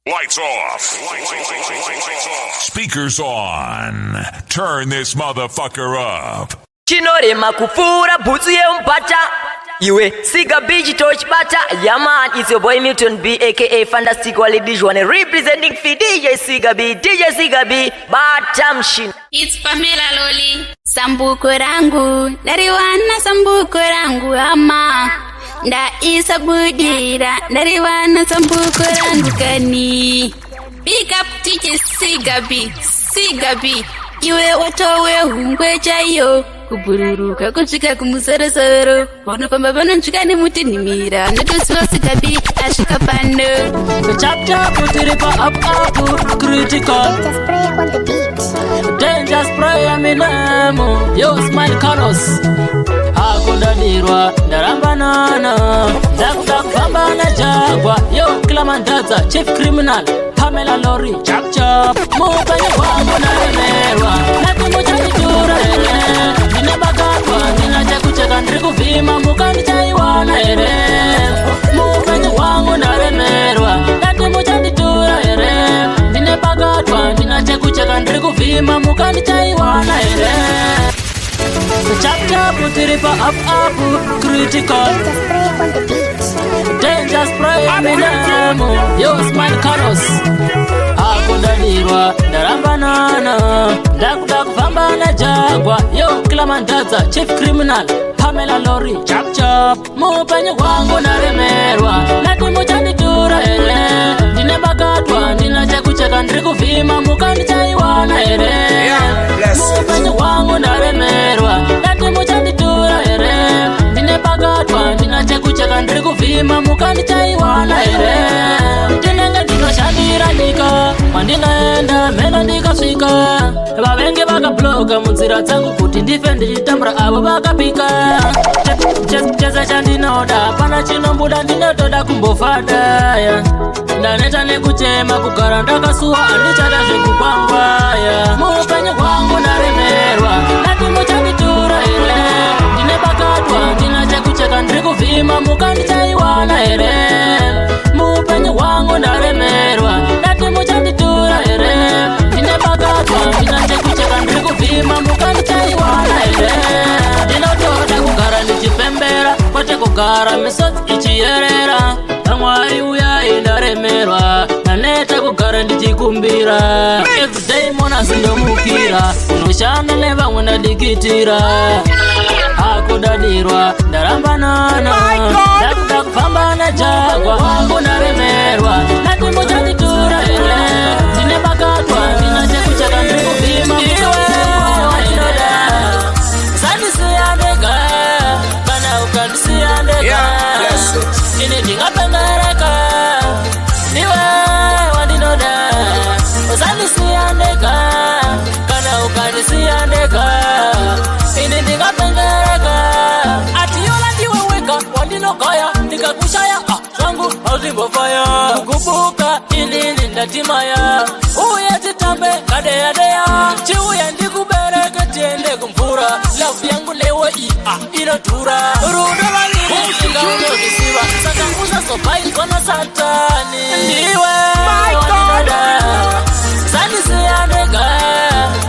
Lights off. Speakers on. Turn this motherfucker up. Chinore makufura butsu ye umpata. Iwe Siga Beach Touch Bata. Yeah man, it's your boy Milton B aka Fantastic Walid One representing for DJ Siga B. DJ Siga B Batamshin. It's Pamela Loli. Sambuko rangu nariwana sambuko rangu ama nda isa budira nariwana sambuko rangu kani. Big up DJ Siga B. Siga B. Iwe watowe hungwe chayo kubururuka kuchika kumusarasaro vanofamba vanonzvika nemutinhimira notosiwa Siga B asvika pano chapter kutiripa up critical danger spray aminamo yo smile Carlos hakundadirwa ndarambanana ndakuda kufamba najagwa yo Clamandaza chief criminal Pamela Lori chap chap mupenyu kwangu naremerwa natimuchanitura ndinebakatwa ndinachakucheka ndirikuvhima mukandichaiwana here mupenyu kwangu naremerwa natimuchanditura here ndinebakatwa ndinachakucheka ndirikuvhima mukandichaiwana here chapter kutiripa up critical danger spray aminamo yo smile Carlos hakundadirwa ndarambanana ndakuda kufamba najagwa yo Clamandaza chief criminal Pamela Lori chap chap mupenyu kwangu naremerwa natimuchanditura here ndinebakatwa ndinachakucheka ndirikuvhima mukandichaiwana here mupenyu kwangu naremerwa natimuchanditura here ndinebakatwa ndinachakucheka ndirikuvhima mukandichaiwana here ndinenge ndinoshandira nyika mandinaenda mhena ndikasvika vavengi vakabloga munzira dzangu kuti ndife ndichitambura avo vakapika chese chandinoda pana chinombuda ndinotoda kumbofadaya ndaneta nekuchema kugara ndakasuwa handichada zvekukwangwaya mupenyu kwangu naremerwa natimuchanditura here ndinebakatwa ndinachakucheka ndirikuvhima mukandichaiwana here mupenyu kwangu naremerwa natimuchanditura here ndinebakatwa ndinachakucheka ndirikuvhima mukandichaiwana here ndinotoda kugara ndichipembera kwete kugara misodzi ichiyerera kamwari uyai ndaremerwa naneta kugara ndichikumbira everyday mona sindomukira unoshanda nevamwe ndadikitira hakudadirwa ndarambanana ndakuda kufamba najagwa kwangu naremerwa natimuchanditura here ndinebakatwa ndinachakucheka ndirikuvhima iwe wainoda sandisiyandega kana ukandisiyandega ini ndingapengereka niwe wandinoda usandisiyandega kana ukandisiyandega ini ndingapengereka atiyola ndiwe wega wandinogaya ndikakushaya zvangu hazimbofaya kukubuka inini ndatimaya uye titambe kadeyadeya chiuye ndikubereke tiende kumvura lafu yangu lewe inodhura rudo vaniniingaunozvisiva saka usazopaizwa nasatani ndiwe wandinoda sandisiyandega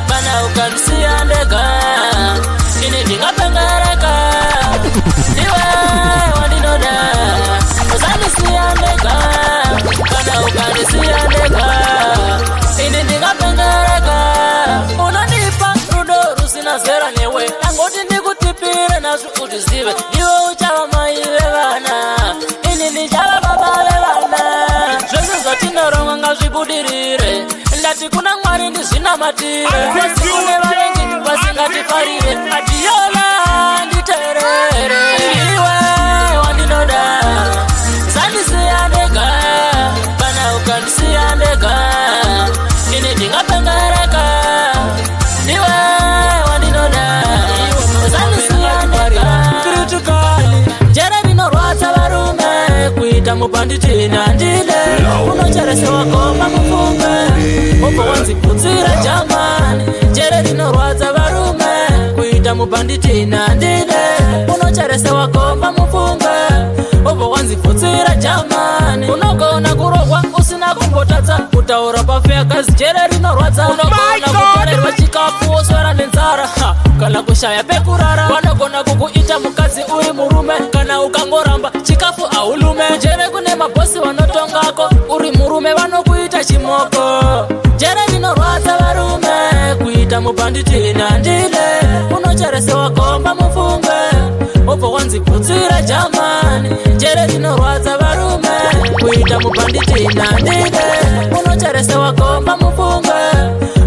kana ukandisiyandega ini ndingapengereka ndiwe wandinoda sandisiyandega kana ukandisiyandega ini ndingapengereka unandipa rudo rusina zera newe angoti ndikutipire nazvo utizive iwe uchava mai vevana ini ndichava baba vevana zvese zvatinoronga ngazvibudirire ndati kuna mwari ndizvinamatire vasikune vavengi vasingatifarire atiyola nditerere iwe wandinoda sandisiyandega kana ukandisiyandega ini ndingapengereka ndiwe wandinoda sandisiyandega kritikali njere rinorwadza varume kuita mupanditina ndile unocheresewa goma mupfungwe obva wanziputsira jamani njere rinorwadza varume kuita mupanditina ndile unocheresewa goma mupfungwe obva wanziputsira jamani unogona kurogwa usina kumbotadza kutaura pafea kazi jere rinorwadza unogona kutorerwa chikafu woswera nenzara kana kushaya pekurara vanogona kukuita mukadzi uri murume kana ukangoramba chikafu aulume jere kune mabhosi vanotongako uri murume vanokuita chimoko jere rinorwadza varume kuita mubhanditi nandile unocheresewa komba mufungwe obva wanzikutsira jamani jere rinorwadza varume kuita mubhanditi nandile unocheresewa komba mufungwe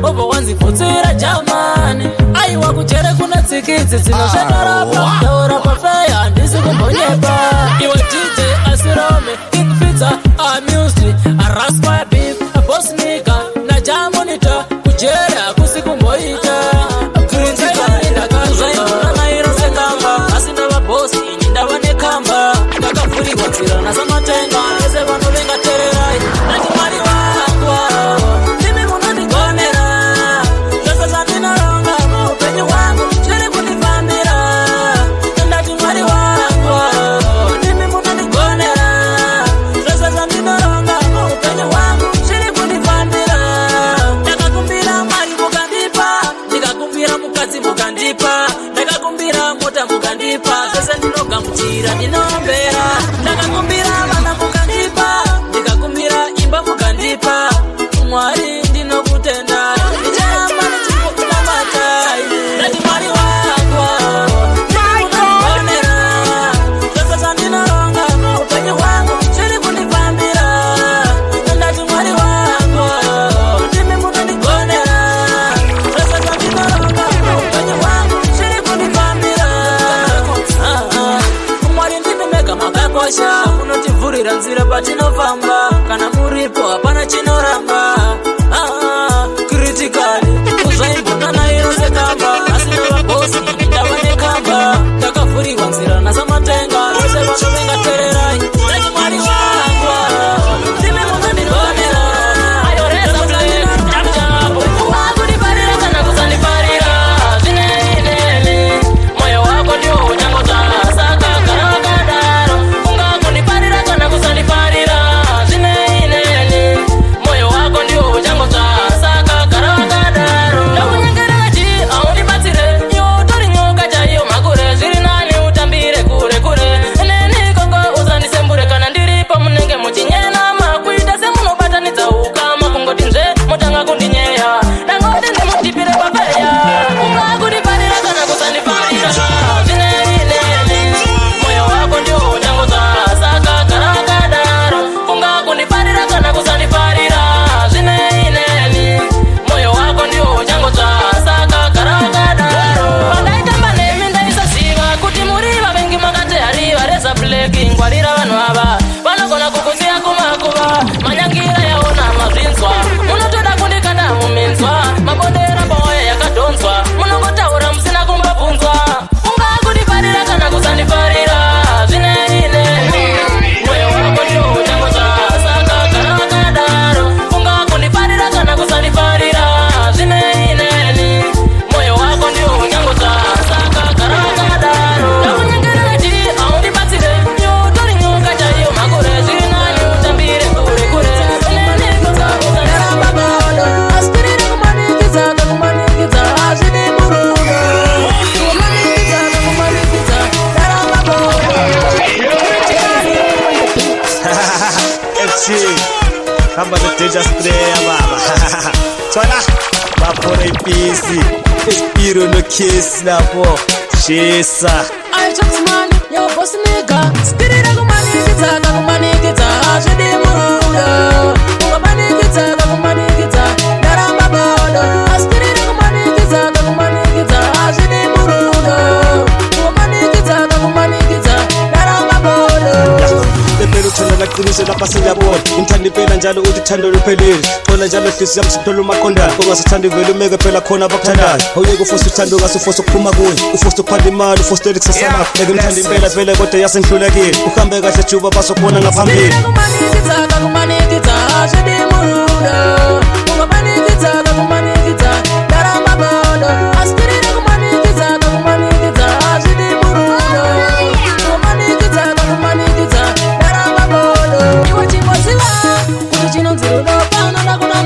obva wanzikutsira jamani aiwa kujere kuna tsikidzi dzinosvekarapa taura pafeya handisi kumbonyepa iwe DJ asirome King Pizza amused araspire beef bosnika na jamonita kujere akusi kumboita kritikali ndakazaimanaira sekamba asina vabosi ini ndava nekamba ndakavhurigwa tsira nasamatenga ese vanovenga tererai nati mwari wangwa ndimi munondigonera zvose zvandinoronga muupenyu hwangu zviri kundifambira ndati mwari wangwa ndimi munondigonera zvose zvandinoronga muupenyu hwangu zviri kundifambira ndakakumbira mwari mukandipa ndikakumbira mukadzi mukandipa ndakakumbira mota mukandipa zvese ndinogamuchira ndinombera ndakakumbira vana mukandipa ndikakumbira imba mukandipa mwari ndinokutenda ndicharamba ndichikukunamata ndati mwari wangwa ndinokugonera zvose zvandinoronga muupenyu hwangu zviri kundifambira ndati mwari wangwa ndimi munondigonera zvose zvandinoronga muupenyu hwangu zviri kundifambira mwari ndimi mega makakosha unotivhurira nzira patinofamba kana muripo hapana chinoramba kritikali kuzvaimbonanairo sekamba asina vabosi ndava nekamba ndakavhurirwa nzira nasamatenga vose vanovenga tererai ndati mwari wangwa ndimi munondigonera wakunifarira kana kusandifarira zvineineni moyo wako ndiwo uchangota saka gara wakadaro ungakunifarira kana kusandifarira zvineineni moyo wako ndiwo uchangota saka gara wakadaro ndakunyengererachi aundibatsire iwo utori nyoka chaiyo makure zviri nani utambire kure kure neni kongo uzandisembure kana ndiripo munenge muchinyenama kuita semunobatanidza ukama kungoti nzve motanga kundinyeya ndangoti ndimutipire papeya ungakunifarira kana kusandifarira zvineineni moyo wako ndiwo uchangota saka gara wakadaro ungakunifarira kana kusandifarira zvineineni moyo wako ndiwo uchangota saka gara wakadaro pandaitamba nemi ndaisaziva kuti muri vavengi makatehariva reza bleki ngwarira vanhu ava vanogona kukusiya kumakuva manyangira yaona mazvinzwa munotoda kundikanda muminzwa mabondera paoya yakadhonzwa munongotaura musina kumbabvunzwa ungakunifarira kana kusandifarira zvineineni moyo wako ndiwo uchangota saka gara wakadaro ungakunifarira kana kusandifarira zvineineni moyo wako ndiwo uchangota saka gara wakadaro ndakunyengererachi aundibatsire iwo utori nyoka chaiyo makure zviri nani utambire kure kure neni konga uzandiramba bado aspirire kumanikidza kakumanikidza azvine murudo kumanikidza kakumanikidza ndaramba bado FC Kamba the dangerous player baba Twala Bapora ipisi Espiro no kiss napo Shesa I just man, yo boss nigga spirira kumanikidza kakumanikidza azvine murudo kumanikidza kakumanikidza ndaramba bado aspirire kumanikidza kakumanikidza azvine murudo kumanikidza kakumanikidza ndaramba bado Lepelo thanda laqinise lapha siyabona Imthandi phela njalo uthi thando luphelile Xona njalo hliziyo yamsitholo maqondana Ungasithandi vele umeke phela khona abakuthandayo Awuyeke ufosa uthando ngasufosa ukuphuma kuye Ufosa ukuphatha imali ufosa elikusasama Eke imthandi impela vele kodwa yasenhlulekile Uhambe kahle juba basokhona ngaphambili kumanikidza kakumanikidza azvine murudo kumanikidza kakumanikidza ndaramba bado aspirire kumanikidza kakumanikidza azvine murudo kumanikidza kakumanikidza ndaramba bado iwe chimboziva kuti chinonzi rudo pano ndakuna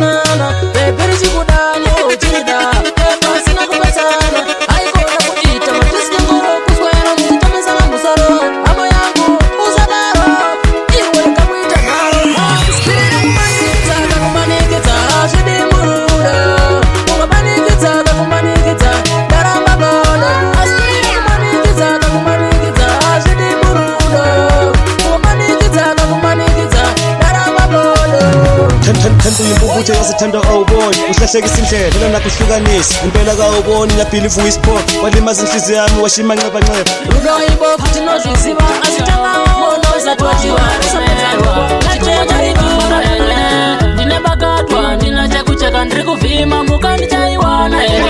Thanda impumputhe yasithanda awuboni uhlahlekisa indlela phela nakuhlukanisa impela kawuboni ngiyabhiliva uyisport walimaza inhliziyo yami washima nxebanxeba Rudoibo tinozviziva asitangawona usatwatiwa remerwa nachenjaitura here ndine bakatwa ndina chekucheka ndiri kuvhima muka ndichaiwana here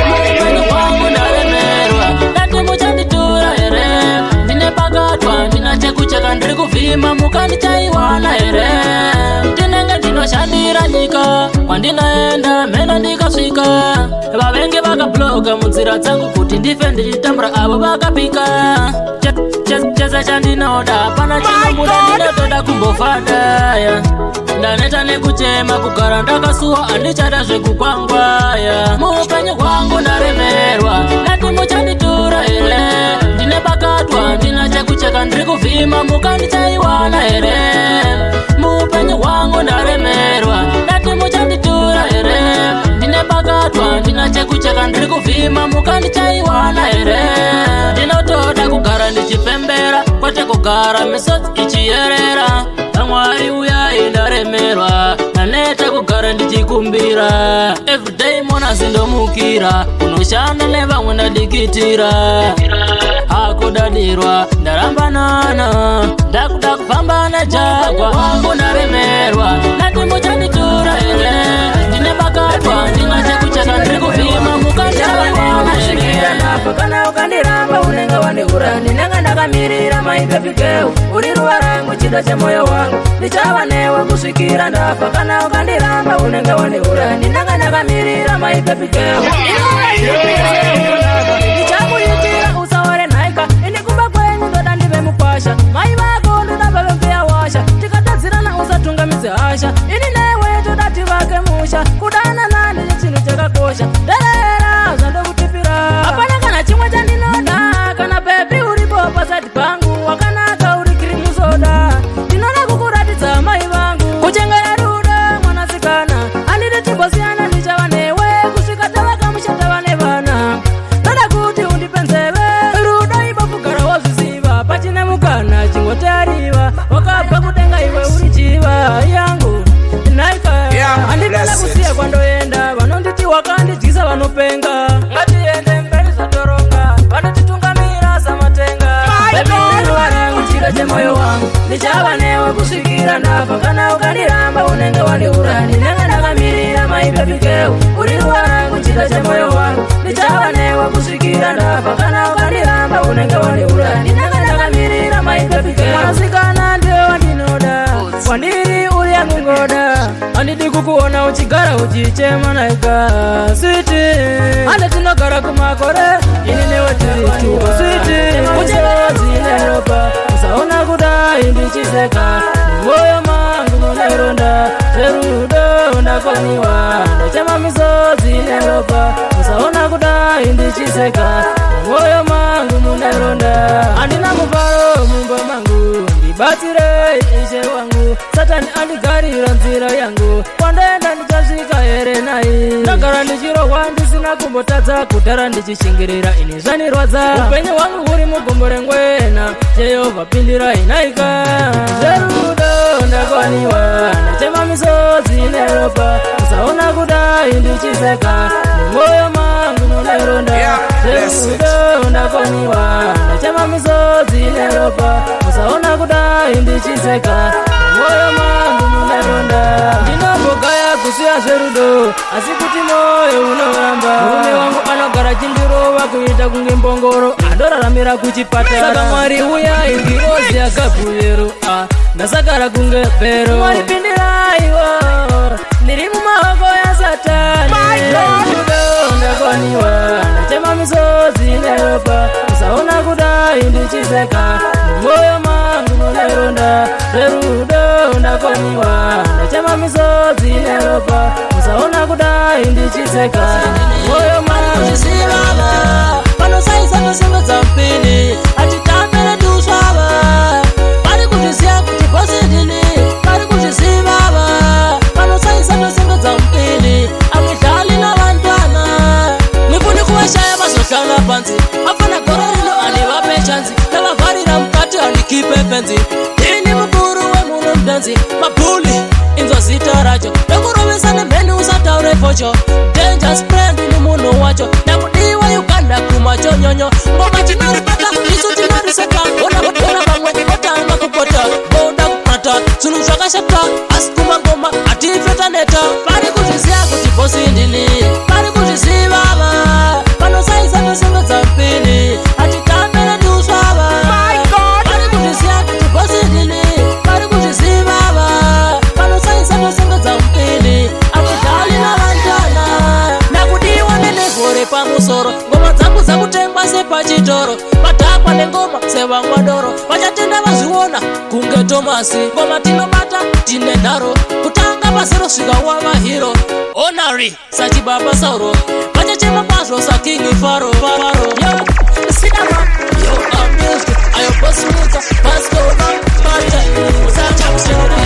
muupenyu hwangu ndaremerwa ndati muchanditura here ndine bakatwa ndina chekucheka ndiri kuvhima muka ndichaiwana here ndinenge ndinoshandira nyika kwandinaenda mhena ndikasvika vavengi vakabloga munzira dzangu kuti ndife ndichitambura avo vakapika chese chandinoda hapana chinomuda ndinotoda kumbofadaya ndaneta nekuchema kugara ndakasuwa handichada zvekukwangwaya muupenyu hwangu ndaremerwa ndati muchanditura here ndine bakatwa ndina chekucheka ndiri kuvhima muka ndichaiwana here muupenyu hwangu ndaremerwa ndati muchanditura here ndine bakatwa ndina chekucheka ndiri kuvhima muka ndichaiwana here ndinotoda kugara ndichipembera kwete kugara misodzi ichiyerera amwari uyai ndaremerwa naneta kugara ndichikumbira everyday mona zindomukira unoshanda nevamwe ndadikitira hakudadirwa ndarambanana ndakuda kufamba najagwa wangu ndaremerwa nati muchanditura here ndine bakatwa ndina chekucheka ndiri kuvhima mukandaiwana kana ukandiramba unenge wandiura ndinenge ndakamirira maipepikeu uri ruva rangu chida chemoyo wangu ndichava newe kusvikira ndafa kana ukandiramba unenge wandiura ndinenge ndakamirira maipepikeu ndichakuitira usaore nhaika ini kumba kwenyu ndoda ndive mukwasha mai vako ndoda vave mpeya washa tikatadzirana usatungamidze hasha ini newe toda tivake musha kudana nani nechinhu chakakosha nderera zvandokutipira hapana kana chimwe chandinoda kana bebi uripo pasati pangu wakanaka uri krimu soda ndinoda kukuratidza mai vangu kuchengera ruda mwanasikana handidi timbosiyana ndichava newe kusvika tavakamusha tava nevana ndoda kuti undipe nzeve rudo ibo kugara wazviziva pachine mukana chingotariva wakabva kudenga iwe uri chiva yangu naika handipenda kusiya kwandoenda vanonditi wakandidyisa vanopenga ngatiende mberi zatoronga vanotitungamira samatenga bebiruva rangu chiro chemoyo wangu ndichava newe kusvikira ndafa kana ukandiramba unenge wandiura ndinenge ndakamirira maipepikeu uri ruva rangu chiro chemoyo wangu ndichava newe kusvikira ndafa kana ukandiramba unenge wandiura ndinenge ndakamirira maipepikeu mwanasikana ndiwe wandinoda kwandiri uri yangu ngoda handidi kukuona uchigara uchichema naika switi hande tinogara kumakore ini newe tiri tuwa switi kucheodzine ropa usaona kudai ndichiseka mwoyo mangu muneronda zverudo ndakoniwa ndachema misodzi neropa usaona kudai ndichiseka mwoyo mangu muneronda handina mufaro mumba mangu ndibatsirei ishe wangu satani andigarira nzira yangu kwandaenda ndichasvika here nai ndagara ndichirohwa ndisina kumbotadza kudhara ndichishingirira ini zvanirwadza upenyu hwangu huri mugombo rengwena jehovha pindirai naika zverudo ndakoniwa ndachema misodzi neropa usaona kudai ndichiseka mumwoyo mangu muneronda zverudo ndakoniwa ndachema misodzi neropa usaona kudai ndichiseka mumwoyo mangu muneronda ndinombogaya kusiya zverudo asi kuti moyo unoramba murume wangu anogara chindirova kuita kunge mbongoro andoraramira kuchipatara saka mwari uyai ngirozi yakabhuyero ndasagara kunge bhero mwari pindiraiwo ndiri mumaoko yasatani zverudo ndakoniwa ndachema misodzi neropa usaona kudai ndichiseka mumwoyo mangu muneronda zverudo ndakoniwa ndachema misodzi neropa usaona kudai ndichiseka mwoyo mangu panosaisa kusimbedza mpini atitambere tusvava pari kutiziya kuti bosi ndini pari kutizivava panosaisa kusimbedza mpini amidhali navantwana mipuni kuvashaya vazohlanga panzi apana goro rino andivape chanzi navavharira mukati handikipe penzi ini mukuru wemuno mudanzi mabhuli inzwa zita chocho dangerous friend ni muno wacho nakudiwa Uganda kumacho nyonyo ngoma tinaripata isu tinariseka ona bangwe otanga kupota boda kupata sunu shakashata askuma ngoma atifeta neta pari kutizia kuti bosi ndili pari kutizia baba pano saiza nisonga za mpini atitamele tuswaba my god pari kutizia kuti bosi ndili pari kutizia baba pano saiza nisonga za mpini atitali na lantana nakudiwa nene gore pa musoro ngoma zangu za kutengwa sepa chitoro patakwa nengoma sevangwa doro vachatenda vaziona kunge Tomasi ngoma tinobata tine daro kutanga pasero swika wa mahiro onari sachi baba sauro vachachema kwazvo sa king faro yo sinama yo amused ayo bosmuka paskona bata usacha kushona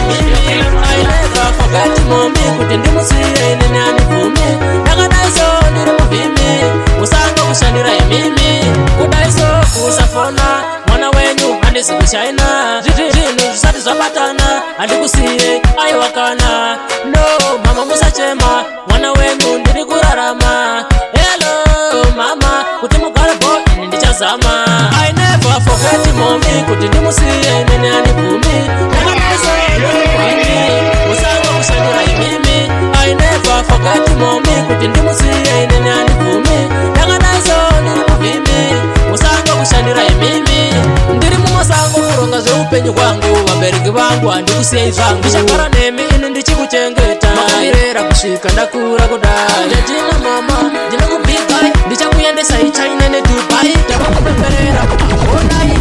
I never forget mommy kuti ndimusiye nene anivumi nakadaiso ndiri muvimi usanga kushandira imimi kudaiso usafona mwana wenyu handisi kushaina zvinhu zvisati zvabatana handikusiye aiwakana no mama musachema mwana wenyu ndiri kurarama hello mama kuti mugare bo ini ndichazama I never forget mommy kuti ndimusiye nene anivumi nakadaiso ndiri muvimi usanga kushandira imimi I never forget mommy kuti ndimusiye nene anivumi nakadaiso ndiri muvimi usanga kushandira imimi ndiri mumasango kuronga zveupenyu hwangu vabereki vangu handikusiyei zvangu ndichagara nemi ini ndichikuchengeta mamirera kusvika ndakura kudai ndina mama ndinokubhigai ndichakuendesai China neDubai ndakakupemberera onai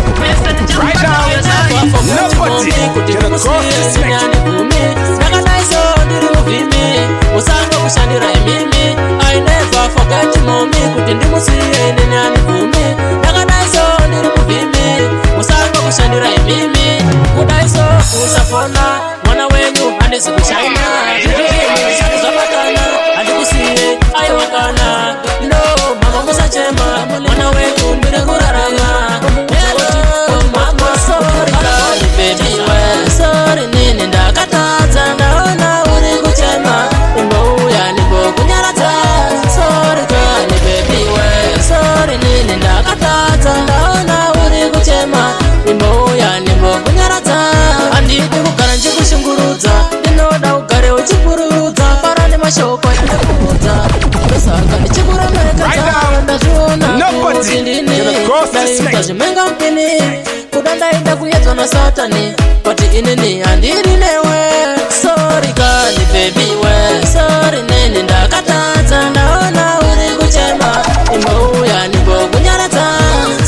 kuti ndimusiye nene anivumi nakadaiso ndiri muvhimi usanga kushandira imimi I never forget mommy kuti ndimusiye nene anivumi nakadaiso ndiri muvhimi usanga kushandira imimi kudaiso usafona mwana wenyu handisi kushaina zvisati zvabatana handikusiye aiwakana no mama musachema mwana wenyu ndiri kurarama mama sorry baby we sorry nini ndakatadza ndaona uri kuchema imbouya nimbokunyaradza sorry kani baby we sorry nini ndakatadza ndaona uri kuchema imbouya nimbokunyaradza handidi kugara nchikushungurudza ndinoda ugare uchipururudza fara nemashoko endekuudza ndosaka ndichikuremerekadza ndazviona kuti ndini ndaita zvimenga mpini kuda ndaida kuedzwa nasatani pati inini handiri newe sorry kani baby we sorry nini ndakatadza ndaona uri kuchema imbouya nimbokunyaradza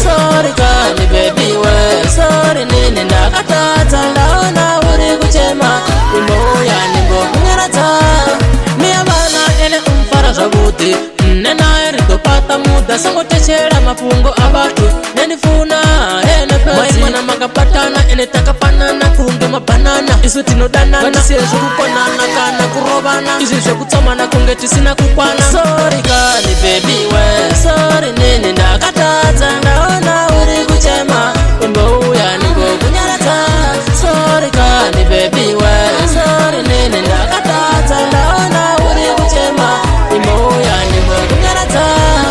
sorry kani baby we sorry nini ndakatadza ndaona uri kuchema imbouya nimbokunyaradza miya vana ene umfara zvavudi nenaye ridopata muda sangotechera mapungo avatu nenifuna maimwana makapatana ene takafanana kunge mabanana isu tinodanana vatisiye zvekukonana kana kurovana izvi zvekutsomana kunge tisina kukwana sorry kani baby we sorry nini ndakatadza ndaona uri kuchema imbouya nimbokunyaradza sorry kani baby we sorry nini ndakatadza ndaona uri kuchema imbouya nimbokunyaradza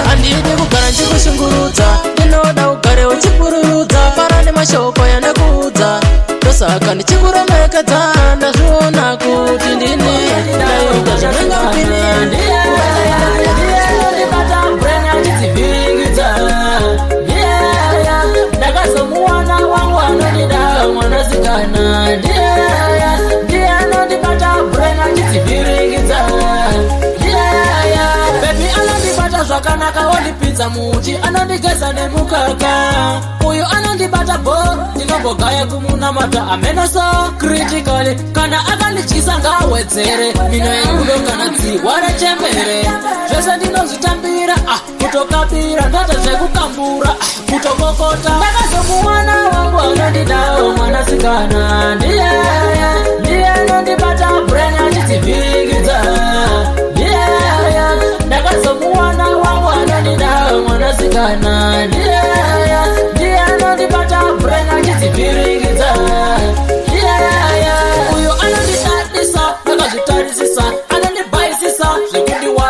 handidi kugara nchikushungurudza ndinoda ugare uchipururudza fara nemashoko yandakuudza ndosaka ndichikuremekedza ndazviona kuti ndini ndaita zvinenga mpini ndakazomuwana wangu anondida mwanasikana ndiye anondibata brain achidzivhiringidza bebi anondibata zvakanaka wondipinza muti anondigeza nemukaka uyu anondibata bo ndinombogaya kumunamata amenoso critically kana akandityisa ngawedzere mino yengudo kana dzihwa rechembere zvese ndinozvitambira kutokabira ndoita zvekukambura kutokokota ndakazomuwana wangu anondidawo mwanasikana ndiye anondibata brain achidzivhiringidza ndakazomuwana wangu anondidawo mwanasikana ndiye anondibata brain achidzivhiringidza uyu anondidadisa ndakazvitarisisa anondibhaisisa zvekundiwa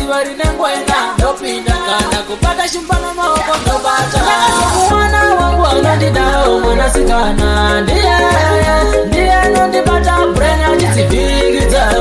vari nengwena ndopinda kana kupata shimbana maoko ndobata mwana wangu anandidao mwanasikana ndiye nondibata brain achidzivirikidza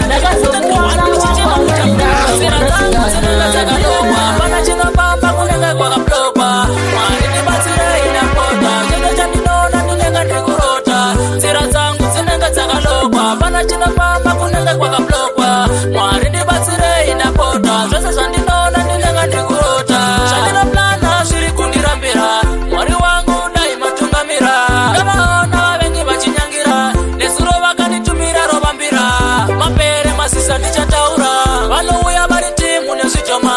ndakazomuwana wangu anandidao mwanasikana pana chinopamba kunenge kwakaplopa mwari ndibatsire inapota chete chandinoona ndinenge ndikurota nzira dzangu dzinenge dzakalokwa pana chinopamba kunenge kwakaplopa mwari ndibatsire inapota zvese zvandinoona ndinenge ndikurota zvandinoplana zviri kundirambira mwari wangu dai matungamira ndavaona vavengi vachinyangira nezuro vakanitumira rovambira mapere masisa ndichataura vanouya vari timu nezvitoma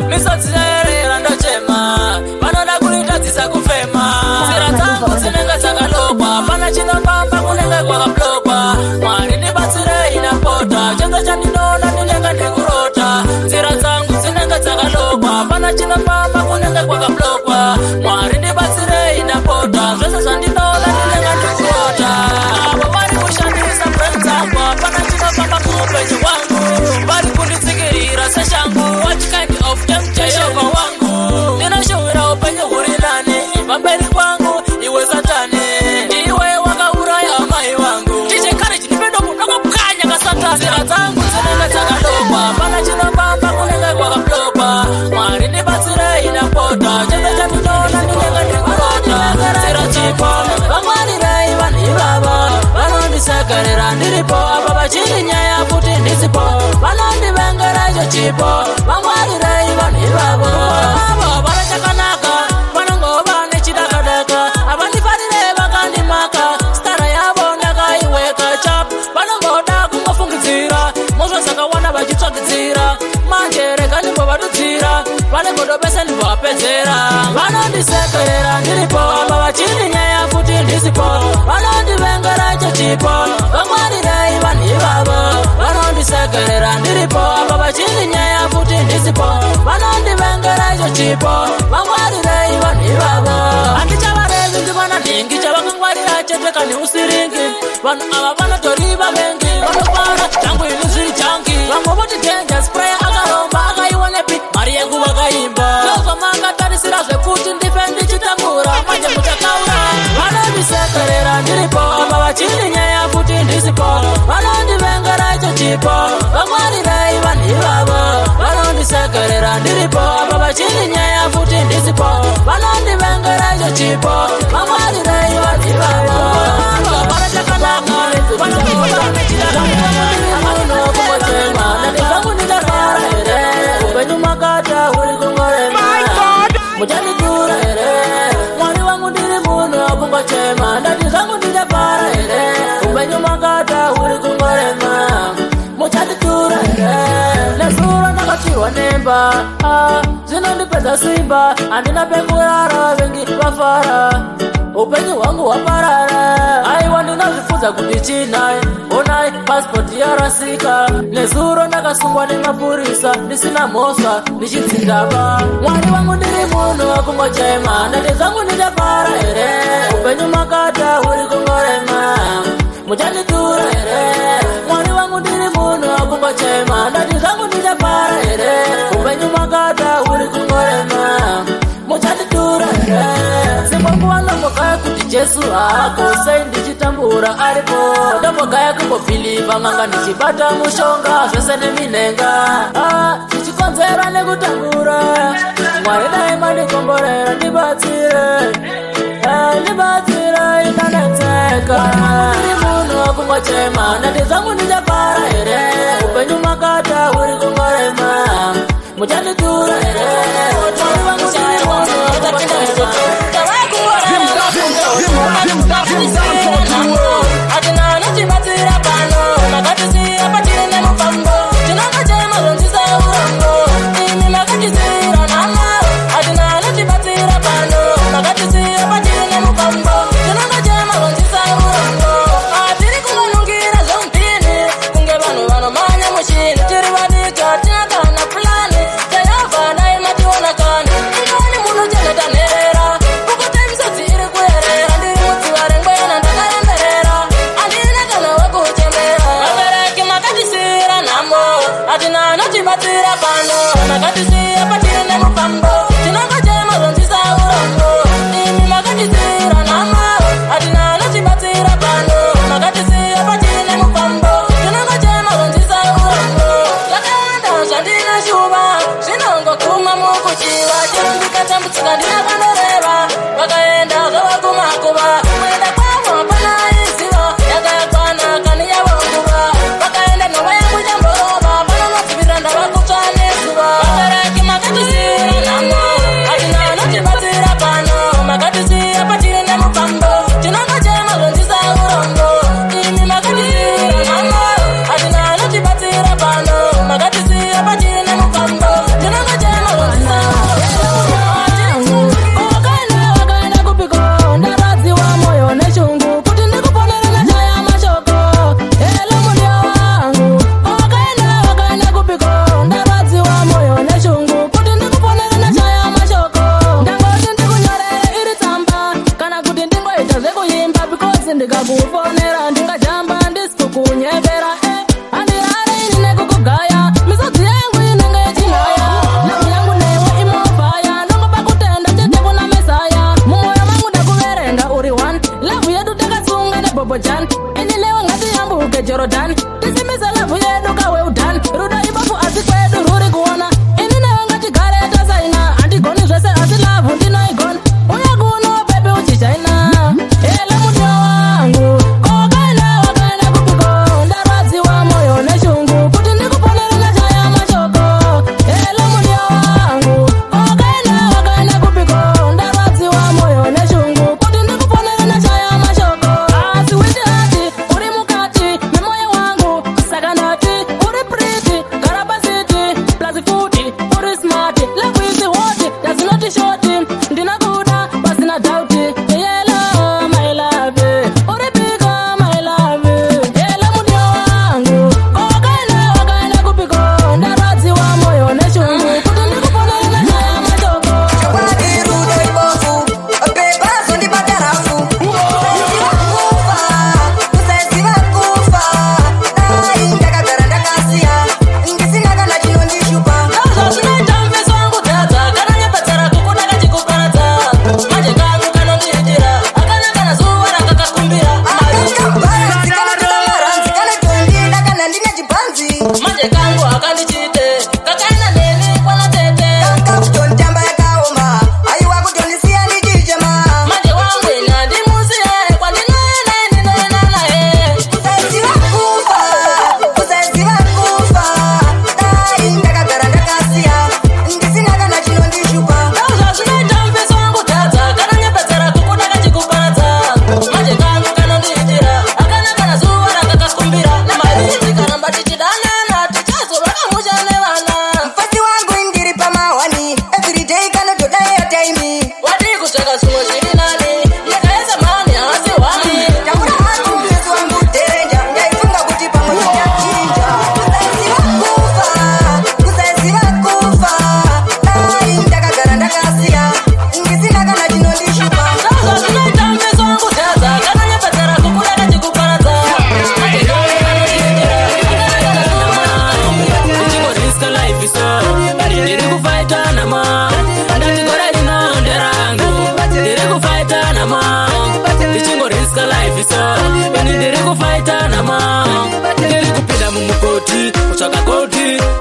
misodzirerera ndochema vanoda kunitadzisa kufema nzira dzangu dzinenge dzakalokwa pana chinopamba kunenge kwakaplokwa mwari ndibatsire inapota chete chandinoona ndinenge ndikurota nzira dzangu dzinenge dzakalokwa pana chinopamba kunenge kwakaplokwa mwari ndibatsire inapota zvese zvandinoona ndinenge ndikurota avo vari kushandisa brain dzangu pana chinopamba muupenyu hwangu vari kunditsikirira seshangu what kind of temptation wangu ndinoshuvira upenyu huri nani pamberi kwangu iwe satani iwe wakauraya mai vangu tichekare chinipedo kudokopukanya kasatani nzira dzangu dzinenge dzakalokwa pana chinopamba kunenge kwakaplokwa mwari ndibatsire inapota chete chandinoona ndinenge ndikurota nzira chipo vangwarirei vanhu ivava vanondisekerera ndiripo apa vachiri nyaya kuti ndisipo vanondivengera icho chipo vangwarirei vanhu ivavo avo vana chakanaka vanongova nechidakadaka avandifarire vakandimaka stara yavo ndakaiweka chap vanongoda kungofungidzira mozvo zvakawanda vachitsvagidzira manje rega ndimbovadudzira vanegodopese ndimbovapedzera vanondisekerera ndiripo apa vachiri nyaya kuti ndisipo vanondivengera icho chipo vangwarirei vanhu ivavo vanondisekerera ndiripo apa vachiri nyaya kuti ndisipo vanondivengera icho chipo vangwarirei vanhu ivavo handichavarevi ndivana nhingi chavakangwarira chete kani usiringi vanhu ava vanotori vavengi vanofara changu ini zviri changi vamwe voti denja spray akaromba akaiwonepi mari yangu vakaimba ndozvamakatarisira zvekuti ndife ndichitambura manje muchakaura vanondisekerera ndiripo apa vachiri nyaya kuti ndisipo vanondivengera icho chipo vangwarirei vanhu ivavo vanondisekerera ndiripo apa vachiri nyaya kuti ndisipo vanondivengera icho chipo vangwarirei vanhu ivavo vanachakanaka vanokumochema nandizvangu ndindarwara here upenyu makata uri kungorema muchandidura here mwari wangu ndiri munhu wakungochema ndandizvangu ndindarwara here upenyu makata uri kungorema muchandidura here nezuro ndakatirwa nemba zvinondipedza simba handina pekurara vengi vafara upenyu hwangu hwaparara aiwa ndinazvifudza kuti chinai onai pasipoti yarasika nezuro ndakasungwa nemapurisa ndisina mhosva ndichidzingava mwari wangu ndiri munhu wakungochema ndati dzangu ndindarwara here upenyu makata uri kungorema muchandidura here mwari wangu ndiri munhu wakungochema ndati dzangu ndindarwara here upenyu makata uri kungorema muchandidura here simbonguva ndombogaya kuti jesu haako sei ndichitambura aripo ndombogaya kumbobhilivha manga ndichibata mushonga zvese neminhenga zvichikonzera nekutambura mwari dai mandikomborera ndibatsire inanetseka iri munhu wakungochema ndati dzangu ndindarwara here upenyu makata uri kungorema muchandidura here mwari wangu ndiri munhu wakungochema atina notibatsira pano makatisiya patiri nemufambo tinongachema zvonzisa urongo imi makatizira nama atina notibatsira pano makatisiya patiri nemufambo tinongachema zvonzisa urongo atiri kungonungira zvompini kunge vanhu vanomanya muchini tiri vadika tina kana fulani tayavha dai mationa kani pano nakatisiya patiri nemufambo tinongojema zonzisa urongo imi makatisira nama atina anotibatsira pano nakatisiya patiri nemufambo tinongojema zonzisa urongo zvakawanda zvandina shuva zvinongokuma mukuchiva chero ndikatambudzika ndina kanoreva vakaenda zvavakumakuva kuenda kwavo hapana aiziva yanga yakwana kani yavonguva vakaenda nhova yangu chamborova panonodzivira ndavakutsva nezuva vakaraki makatisira namo atina anotibatsira pano makatisiya patiri nemufambo tinongojema zonzisa urongo imi makatisira namo atina anotibatsira pano makatisiya patiri nemufambo tinongojema zonzisa ndikakufonera ndingajamba ndisikukunyevera andirareni nekukugaya misodzi yangu inenge yechinaya lavu yangu newe imofaya ndongopa kutenda chete kuna mesaya mumwoyo mangu ndakuverenga uri 1 lavu yedu takasunga nebobojan ini lewe ngatiyambuke Jordan tisimise lavu yedu kaweudan rudo ibofu asi kwedu ruri kuona ini newe ngatigare tasaina andigoni zvese asi lavu ndinoigona uya kuno bebi uchichaina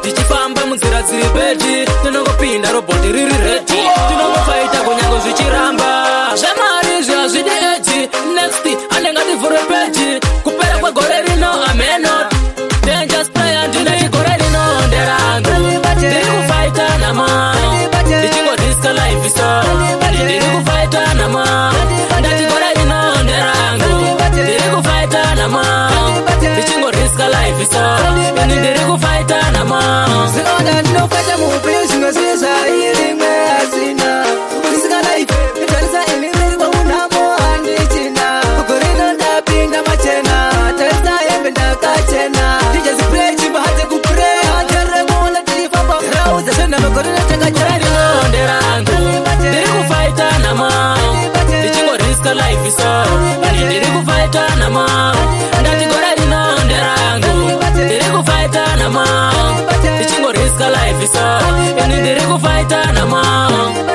tichifamba munzira dziri beti tinongopinda robhoti riri reti tinongofaita kunyange zvichiramba zvemari zvihazvidi eji next anenge tivhure peji kupera kwegore rino amenot danger spray andinei gore rino nderangu ndiri kufaita nama ndichingodisca life so ndiri kufaita nama ndati gore rino nderangu ndiri kufaita nama ndichingodisca life so ndiri kufaita nama Zinoda ndinofata muhupenyu zvimwe zviri zvairimwe hazvina kurisika life itarisa imimiri kwaunamo handichina gore rino ndapinda machena tarisa hembe ndakachena ndichazipurei chimba hate kupurei hateremuona tirifamba rauza zvenhamagore natakachera rino nderangu ndiri kufaita nama ndichingodisca life so ndiri kufaita nama ndati gore rino nderangu ndiri kufaita nama ndichingodisca life kunditambisa. Yani ndiri kufaita nama,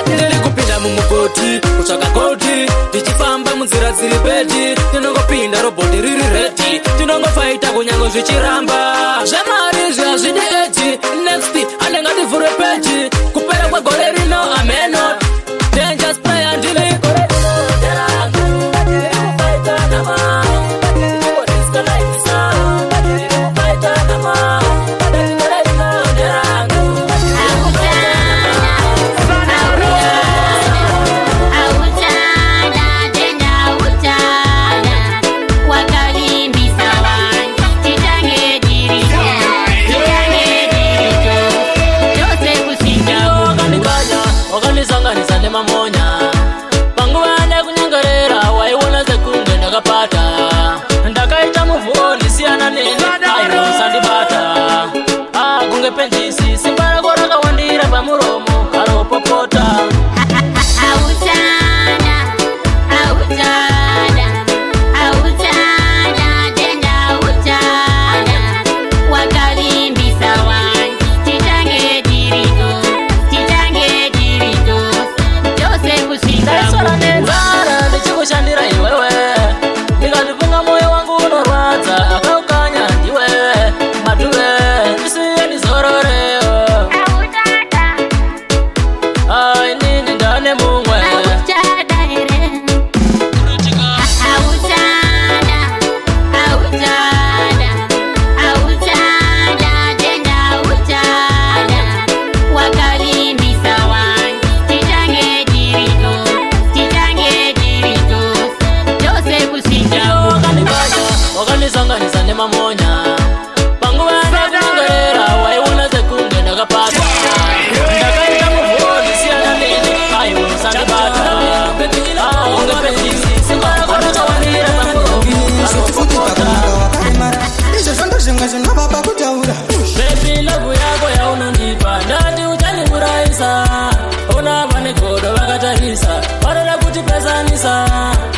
ndiri kupinda mumukoti kutsvaka goti, ndichifamba munzira dziri peti, ndinongopinda robhoti riri redi, ndinongofaita kunyange zvichiramba. Zvemari zvazvidi eti next anenge ndivhurwe peji, kupera kwegore rino ameno dangerous player ndiri gore rino nderangu, ndiri kufaita nama, ndiri kuriska naisa, ndiri kufaita nama, ndiri gore rino nderangu. Wakanisanganisa nemamonya panguva nekunyengerera, waiona sekunge ndakapata, ndakaita muvhoni siyana nene aiwo sandibata. Kunge penjisi simba rako rakawandira pamuromo karopopota. Ndichikushandira iwewe, ndikazvifunga moyo wangu unorwadza, akaukanya ndiwe matuwe ndisiye ndizororewo. Inini ndane mumwe wakanisanganisa nemamonya panguva nekunyengerera, waiona sekunge ndakapata, ndakaita muvhoni siyana nene aiwo sandibata. Kunge penjisi simba rako rakawandira pamuromo karopopota. Baby love yako yaunondipa ndati uchandimuraisa, ona pane godo vakatarisa vanoda kutipezanisa.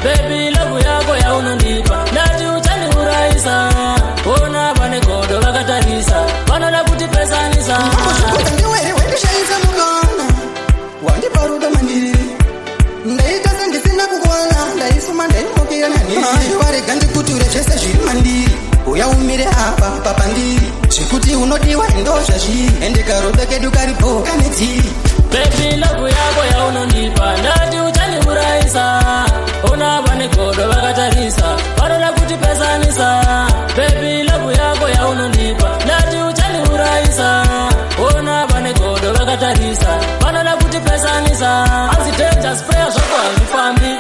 Baby love yako yaunondipa ndati uchandimuraisa, ona pane godo vakatarisa vanoda kutipezanisa. wandiparuda mandiri ndaita sendisina kukwana, ndaisuma ndaimukira nani warega ndikuture zvese zviri mandiri, uya umire apa papandiri, zvekuti unodiwa ndozva zviri, ende karobe kedu karipo kane dziri. Baby love yako yaunondipa ndati uchandimuraisa, ona pane godo vakatarisa vanoda kutipezanisa. Baby love yako yaunondipa ndati uchandimuraisa, ona pane godo vakatarisa vanoda kutipezanisa. Asi dangerous player zvako hazvifambi,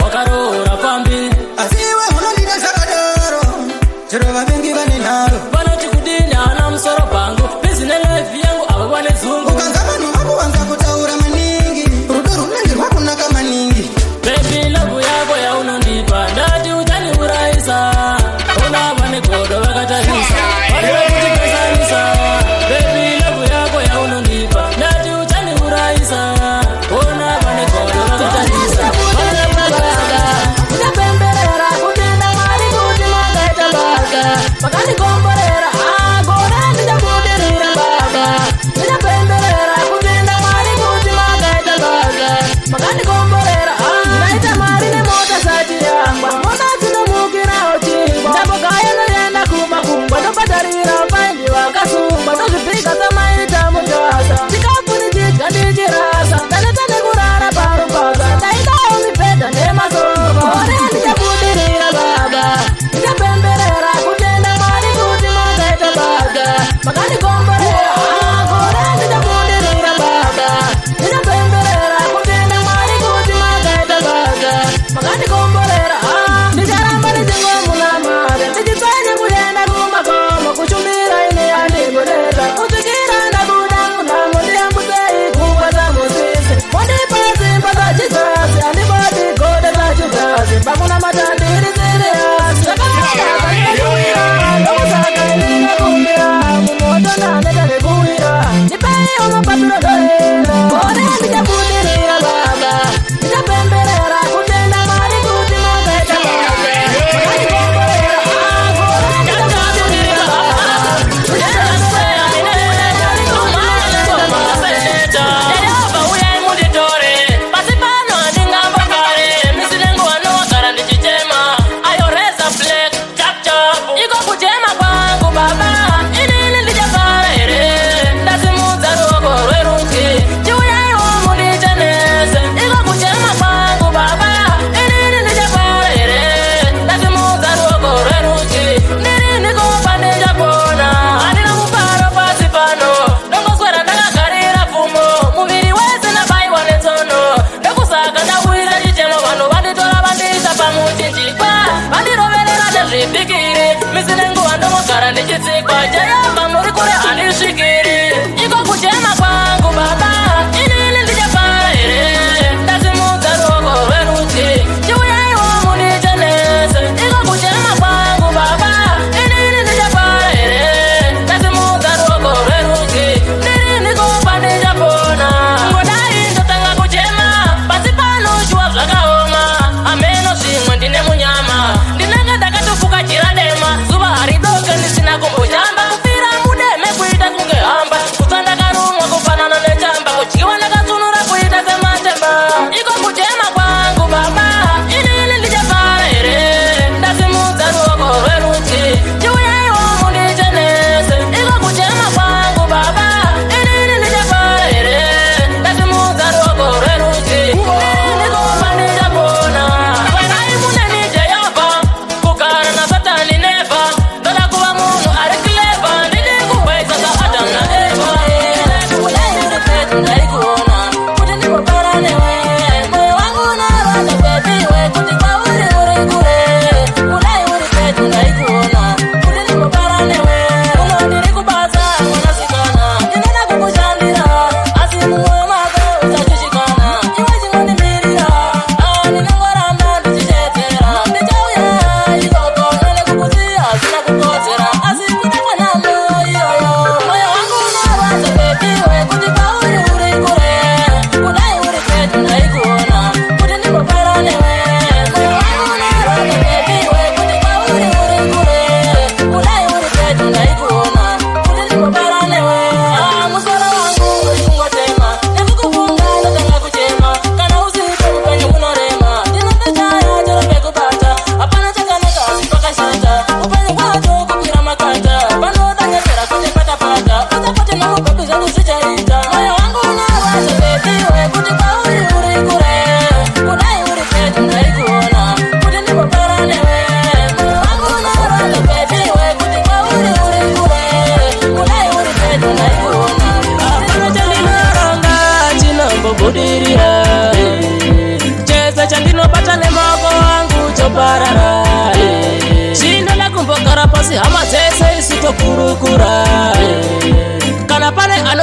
wakaroora pambi, asi iwe unondida zvakadaro, chero vavengi vane nharo, vanoti kudini hana musoro pangu, bizi nelife yangu ava vane dzungu. ukanza vanhu vakuwanza kutaura maningi, rudo runenge rwakunaka maningi. Baby love yako yaunondipa ndati uchandimuraisa, ona pane godo vakatarisa vanoda kutipezanisa. Baby love yako yaunondipa ndati uchandimuraisa, ona pane godo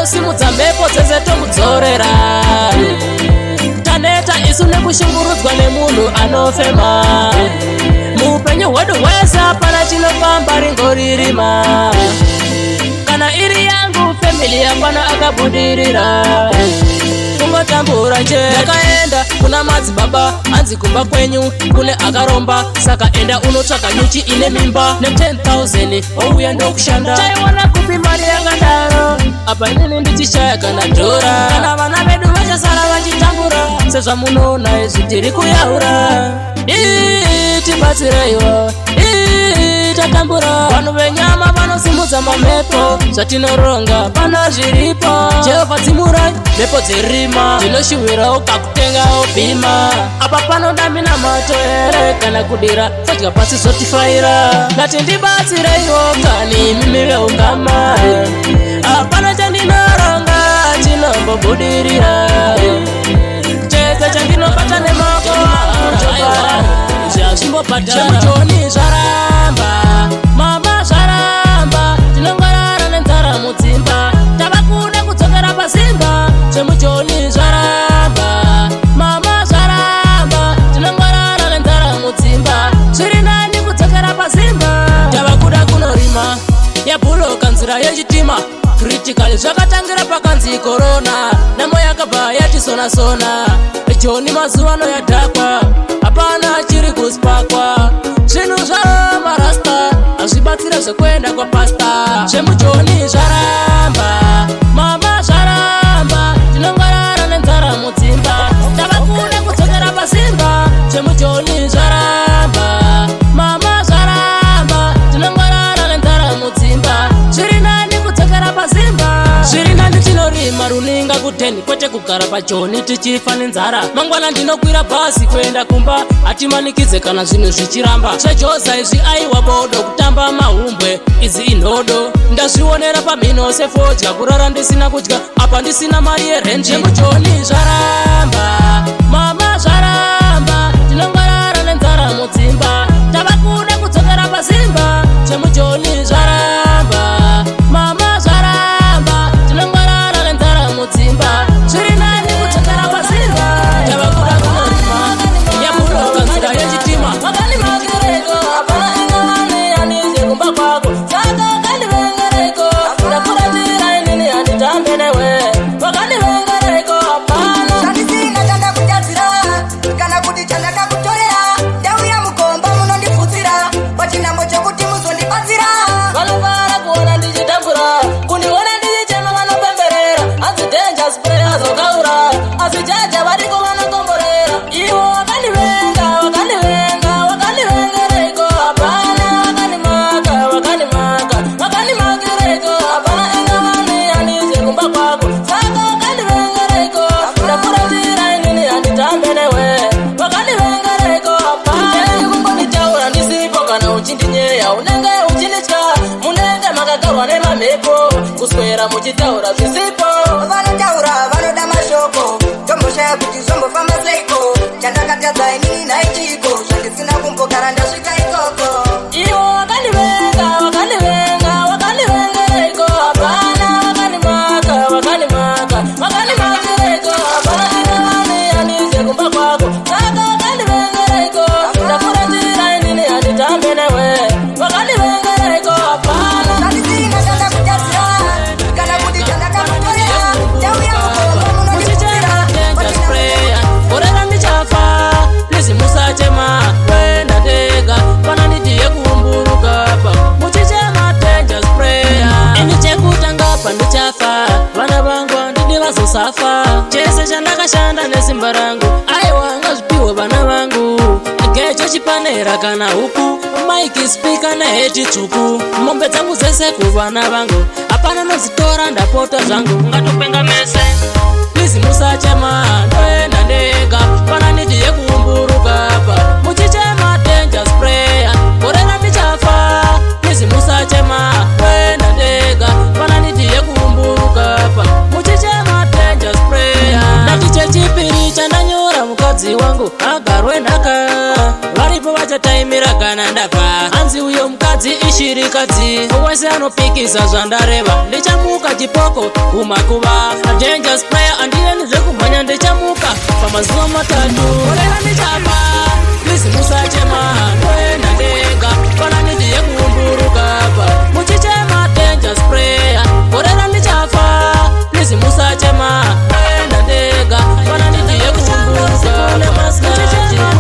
simudza mhepo dzese tomudzorera taneta isu nekushungurudzwa nemunhu anofema muupenyu hwedu hwese hapana chinofamba ringoririma kana iri yangu family hapana akabudirira kungotambura nje ndakaenda kuna madzibaba anzi kumba kwenyu kune akaromba saka enda unotsvaga nyuchi ine mimba ne10,000 ouya ndokushanda chaiwana kupi mari yakadaro apa inini ndichishaya kana dhora kana vana vedu vachasara vachitambura sezvamunoona izvi tiri kuyaura tibatsireiwo tatambura vanhu venyama vanosimudza mamhepo zvatinoronga pana zviripo jehovha dzimurai mhepo dzerima dzinoshuhwirawo kakutengawo bhima apa panoda mina mato here kana kudira fodya pasi zotifaira ngati ndibatsireiwo kani mimi veungama apana chandinoronga chinombobudirira chese chandinobata nemako zvazvimbopatachemutoni zvaramba mama zvaramba tinongorara nenzara mudzimba tava kuda kudzokera pasimba chemutoni zvaramba mama zvaramba tinongorara nenzara mudzimba zviri nani kudzokera pasimba tava kuda kunorima yabhuloka nzira yechitima kritikali zvakatangira pakanzi korona namo yakabva yatisonasona joni mazuva ano yadhakwa hapana achiri kuspakwa zvinhu zvamarasta hazvibatsira zvekuenda kwapasta zvemujoni zvaramba mama zvaramba tinongorara nenzara mudzimba tava kuda kudzokera pasimba zvemujoni zvaramba mama zvaramba tinongorara nenzara mudzimba zviri nani kudzokera pasimba zviri nani tinorima runinga kuteni kwete kugara pajoni tichifa nenzara mangwana ndinokwira bhasi kuenda kumba hatimanikidze kana zvinhu zvichiramba zvejoza izvi aiwa bodo kutamba mahumbwe idzi inhodo ndazvionera pamhino sefodya kurara ndisina kudya apa ndisina mari yerenji mujoni zvaramba mama zvaramba tinongorara nenzara mudzimba tava kuda kudzokera pasimba chemujoni zvaramba mama zvaramba tinongorara nenzara mudzimba zviri nani kudzokera pasimba tava kuda kunorima yabuloka nzira yechitima wakanimakereko hapana ingavani handize kumba kwako saka wakanivengereko ndakuratira inini handitambe newe wakanivengereko hapana chandisina chandakutadzira kana kuti chandakakutorera ndauya mukomba munondipfutsira pachinambo chokuti muzondibatsira vanovara kuona ndichitambura kundiona ndichichema vanopemberera hanzi denjas preya zokaura asi jaja variko vanokomborera ivo wakanivenga wakanivenga wakanivengereko hapana wakanimaka wakanimaka wakanimakireko hapana ingavani handize kumba kwako saka wakanivengereko ndakuratira inini handitambe newe wakanivengereko hapana kungonditaura ndisipo kana uchindinyeya unenge uchinditya munenge makagarwa nemamhepo kuswera muchitaura zvisipo vanotaura vanoda mashoko tomboshaya kuti zvombofamba seiko chandakatadza inini naichiko zvandisina kumbogara ndasvika ikoko ivo wakanivenga wakanivenga wakanivengereko hapana wakanimaka wakanimaka wakanimakireko hapana ingavani handize kumba kwako saka wakanivengereko ndakuratira inini handitambe newe wakanivengereko hapana chandisina chandakutadzira kana kuti chandakakutorera ndauya mukomba munondipfutsira pachinambo korera ndichafa lizimusachema kwenda ndega pana ndidiye kumburuka pa muchichema dangerous prayer ini chekutanga pa ndichafa vana vangu handidi vazosafa chese chandakashanda nesimba rangu aiwanga zvipiwe vana vangu gecho chipanera kana huku maiki spika neheti tsvuku mombe dzangu dzese kuvana vangu hapana nozitora ndapota zvangu ngatopenga mese please musachema ndoenda ndega pana ndidiye kumburuka pa muchichema dangerous prayer korera ndichafa please musachema ndoenda ndega pana ndidiye kumburuka pa muchichema dangerous prayer ndatiche chipiri chandanyora mukadzi wangu agarwe nhaka varipo chataimira kana ndafa. Anzi uyo mukadzi ishirikadzi wese anopikisa zvandareva. Ndichamuka chipoko kumakuva dangerous player andiyeni zvekumhanya ndichamuka pamazuva matatu. Korera ndichapa please musachema ndoenda ndega panani ndiye kuumburuka pa muchichema dangerous player. Korera ndichafa please musachema ndoenda ndega panani ndiye kuumburuka pa muchichema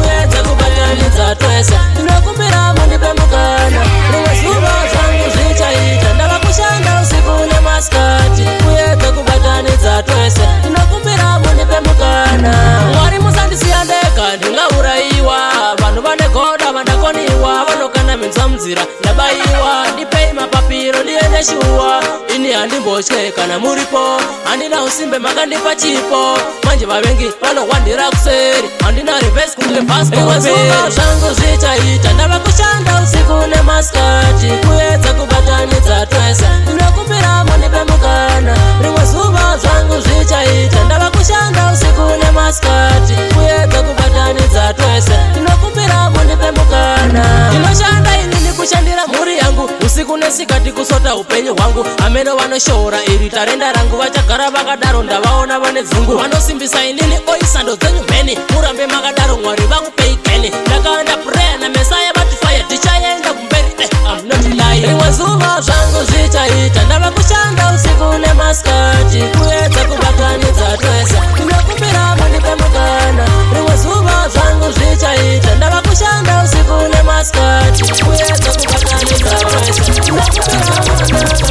kuedza kubatanidza twese. Ndinokumbira mundipe mukana rimwe zuva zvangu zvichaita. Ndava kushanda usiku nemasikati kuedza kubatanidza twese. Ndinokumbira mundipe mukana. Mwari musandisiya ndega ndingaurayiwa. Vanhu vane goda vandakoniwa vanokana minzwa munzira ndabayiwa. Ndipei mapapiro ndiende shuwa ini handimbotye kana muripo. Handina usimbe makandipa chipo manje vavengi vanowandira kuseri. Handina reverse kunge pasi rimwe zuva zvangu zvichaita. Ndava kushanda usiku nemasikati kuedza kubatanidza twese. Ndinokumbira mundipe mukana rimwe zuva zvangu zvichaita. Ndava kushanda usiku nemasikati kuedza kubatanidza twese. Ndinokumbira mundipe mukana. Ndinoshanda inini kushandira mhuri yangu usiku nesikati kusota upenyu hwangu. Ameno vanoshora iri tarenda rangu vachagara vakadaro ndavaona vane dzungu. Vanosimbisa inini oisando dzenyu mheni murambe makadaro Mwari vakupei keni. Ndakaenda prayer na Messiah vatifaya tichaenda kumberi. I'm not lying. Rimwe zuva zvangu zvichaita. Ndava kushanda usiku nemasikati kuedza kubatanidza twese. Ndinokumbira mundipe mukana rimwe zuva zvangu zvichaita. Ndava kushanda usiku nemasikati kuedza kubatanidza twese.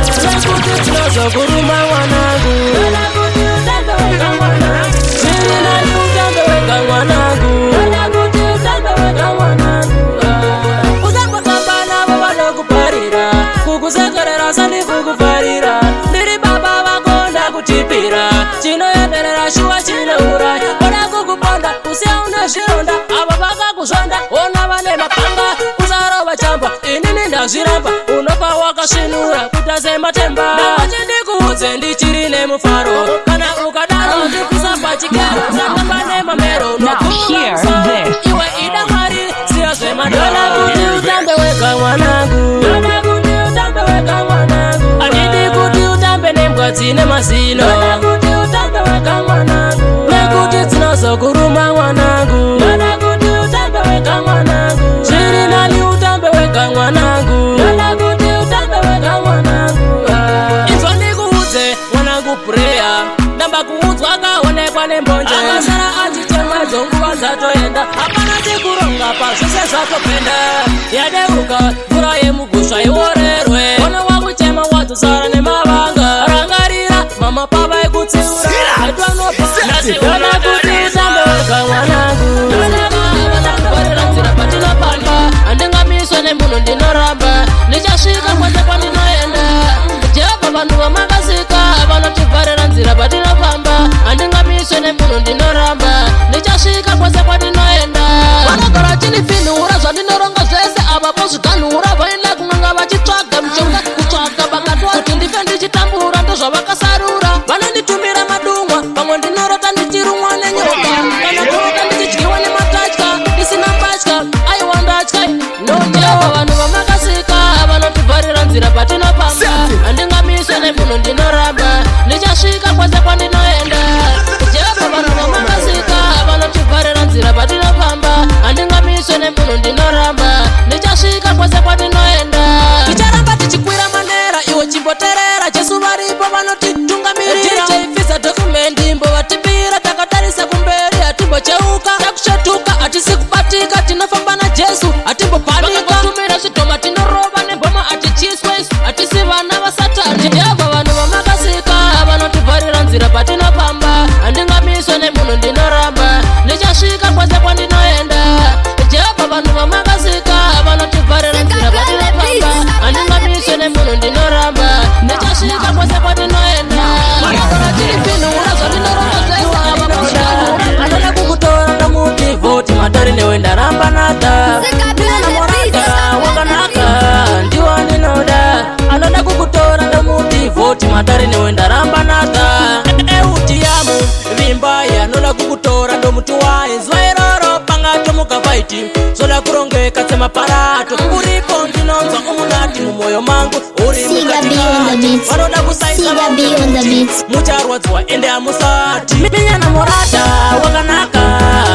Ndinokuti tinozokuruma mwanangu. Zvirinani utambe wega mwanangu. Usangotamba navo vanokuparira kukusekerera sandikukufarira. Ndiri baba vako ndakutipira chinoenderera shuwa chinouraya. Oda kukuponda usiya una zvironda ava vakakuzvonda ona vane mapanga usarova chamba inini ndazviramba. Unopa wakasvinura kuita sematemba. Ndachindikuudze ndichiri nemufaro kana ukadaro ndikusa pachikero usatamba nemamero nokuvamusoro iwe ida Mwari siya zvemadora. Kuti utambe wega mwanangu. Andidi kuti utambe nembwadzi nemazino. Nekuti dzinozokuruma mwanangu. Zviri nani utambe wega mwanangu. Inzwa ndikuudze mwanangu prayer. Ndamba kuudzwa kaonekwa nembonje. Akasara achitemwa dzonguva dzatoenda. Hapana chikuronga pazvose zvatopenda. Yadeuka mvura yemugusha iworerwe. Ona wakuchema wadzosara nemavanga. Rangarira mama pava ekutsiura atwanopana kuti utambe wega mwanangu. Varira nzira patinopamba handingamiswe nemunhu ndinoramba. Ndichasvika kwese kwandinoenda. Jehovha vanhu vamakasika vanotibvarira nzira patinopamba handingamiswe nemunhu ndinoramba. Ndichasvika kwese kwandinoenda. Vanogara chinifinhura zvandinoronga zvese ava pozviganhura vaenda kun'anga vachitsvaga mishonga kutsvaga vakatwa kuti ndife ndichitambura ndozvavakasarura. Vanonditumira madumwa pamwe ndinorota ndichirumwa nenyoka kana kurota ndichidyiwa nematatya ndisina mbatya aiwa ndatya nojehovha vanhu vamakasika vanotibvarira nzira patinopamba handingamiswe nemunhu ndinoramba. Ndichasvika kwese kwandinoenda. Jehovha vanhu vamakasika vanotibvarira nzira patinopamba handingamiswe nemunhu ndinoramba. Ndichasvika kwese kwandinoenda. Ticharamba tichikwira manera iwe chimboterera. Jesu varipo vanotitungamirira. Tichifisa dokumendi mbovatipira takatarisa kumberi hatimbocheuka. Takushetuka hatisi kubatika tinofamba na Jesu hatimbopanika. Vakatumira zvitoma tinorova nemboma hatichiswe hatisi vana vasatani. Jehovha vanhu vamakasika vanotibvarira nzira patinopamba handingamiswe nemunhu ndinoramba. Ndichasvika kwese kwandinoenda. Jehovha vanhu vamakasika vanotibvarira nzira patinopamba handingamiswe nemunhu ndinoramba. Ndichasvika kwese kwandinoenda. Vanogara chirifinhura zvandinoronga zvese ava pozviganhura. Anoda kukutora ndomuti vhoti matari newe ndaramba nata. Ndina moraka wakanaka ndiwo ndinoda. Anoda kukutora ndomuti vhoti matari newe ndaramba nata. Eutiamu vimbai anoda kukutora ndomuti wae. Zuva iroro pangatomuka faiti zoda kurongeka maparato uripo ndinonza umunati mumoyo mangu uri mukatikati vanoda kusaisa mucharwadziwa ende amusati minyana morata wakanaka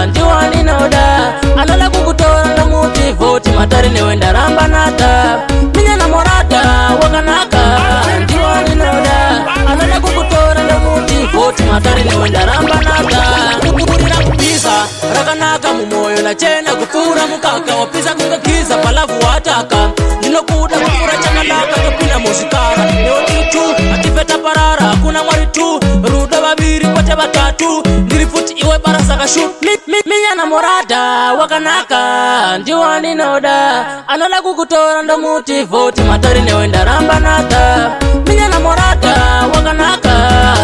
ndiwani noda anoda kukutora ndamuti vhoti matari newe ndaramba nata minyana morata wakanaka ndiwani noda anoda kukutora ndamuti vhoti matari newe ndaramba nata kurira kupisa rakanaka mumoyo nachena kupfuura mukaka wapisa kungakiza palavu wataka ndinokuda kupfuura chanalaka topinda muzvikara neotitu atifeta parara hakuna mwari tu rudo vaviri kwete vatatu ndiri futi iwe barasakashu minyana morada wakanaka ndiwani noda anoda kukutora ndomuti vhoti matari newe ndaramba nata minyana morada wakanaka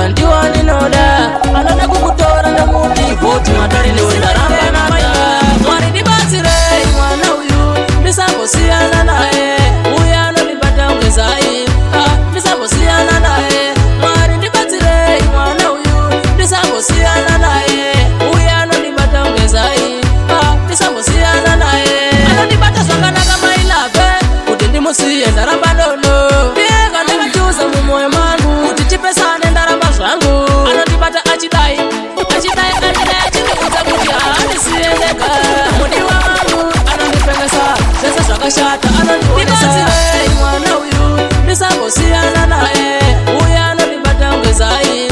ndiwani noda anoda kukutora ndomuti vhoti matari newe ndaramba nata mwari ndibatsirei mwana uyu ndisambosiyana naye uya anondibata ungezai ndisambosiyana naye mwari ndibatsirei mwana uyu ndisambosiyana naye uya anondibata ungezai ndisambosiyana naye anondibata zvakanaka mailave kuti ndimusiye ndaramba nono ndiyeka ndakachuza mumoyo mangu kuti tipesane ndaramba zvangu anondibata achidai achindikudza kuti haandisiyendeka mudiwa mangu anondipengesa zvese zvakashata anondibatsirei mwana uyu ndisambosiyana naye uya anondibata ungezai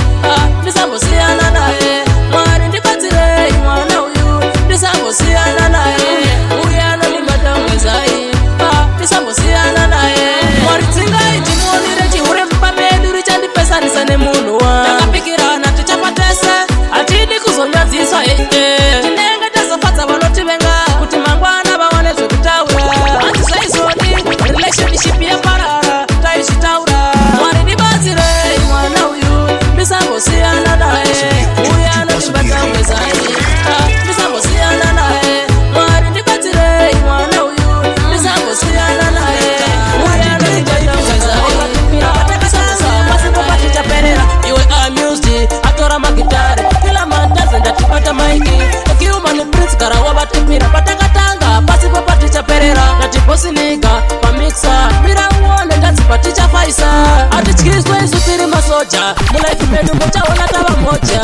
ndisambosiyana naye mwari ndibatsirei mwana uyu ndisambosiyana naye uya anondibata ungezai ndisambosiyana naye mwari tsingai timuonire chihure mumba medu richandipesanisa nemunhu wa takapikirana tichapatese hatidi kuzonyadziswa tinenge tazofadza vanotivenga kuti mangwana vawane zvekutaura handizaizodi relationship yaparara taizvitaura mwari ndibatsirei mwana uyu ndisambosiyana naye uya anondibata ungezai ndisambosiyana naye mwari ndibatsirei mwana uyu ndisambosiyana naye uya anondibata ungezai pasipopati chaperera iwe amused atora magitare kila mandaze ndatibata maiki akiumane prince gara wavatipira patakatanga pasipopati chaperera ndatibosinika pamixa mirauone ndadzipati chafaisa hatityiswe isu tiri masoja mulaifi medu mochaona tava moja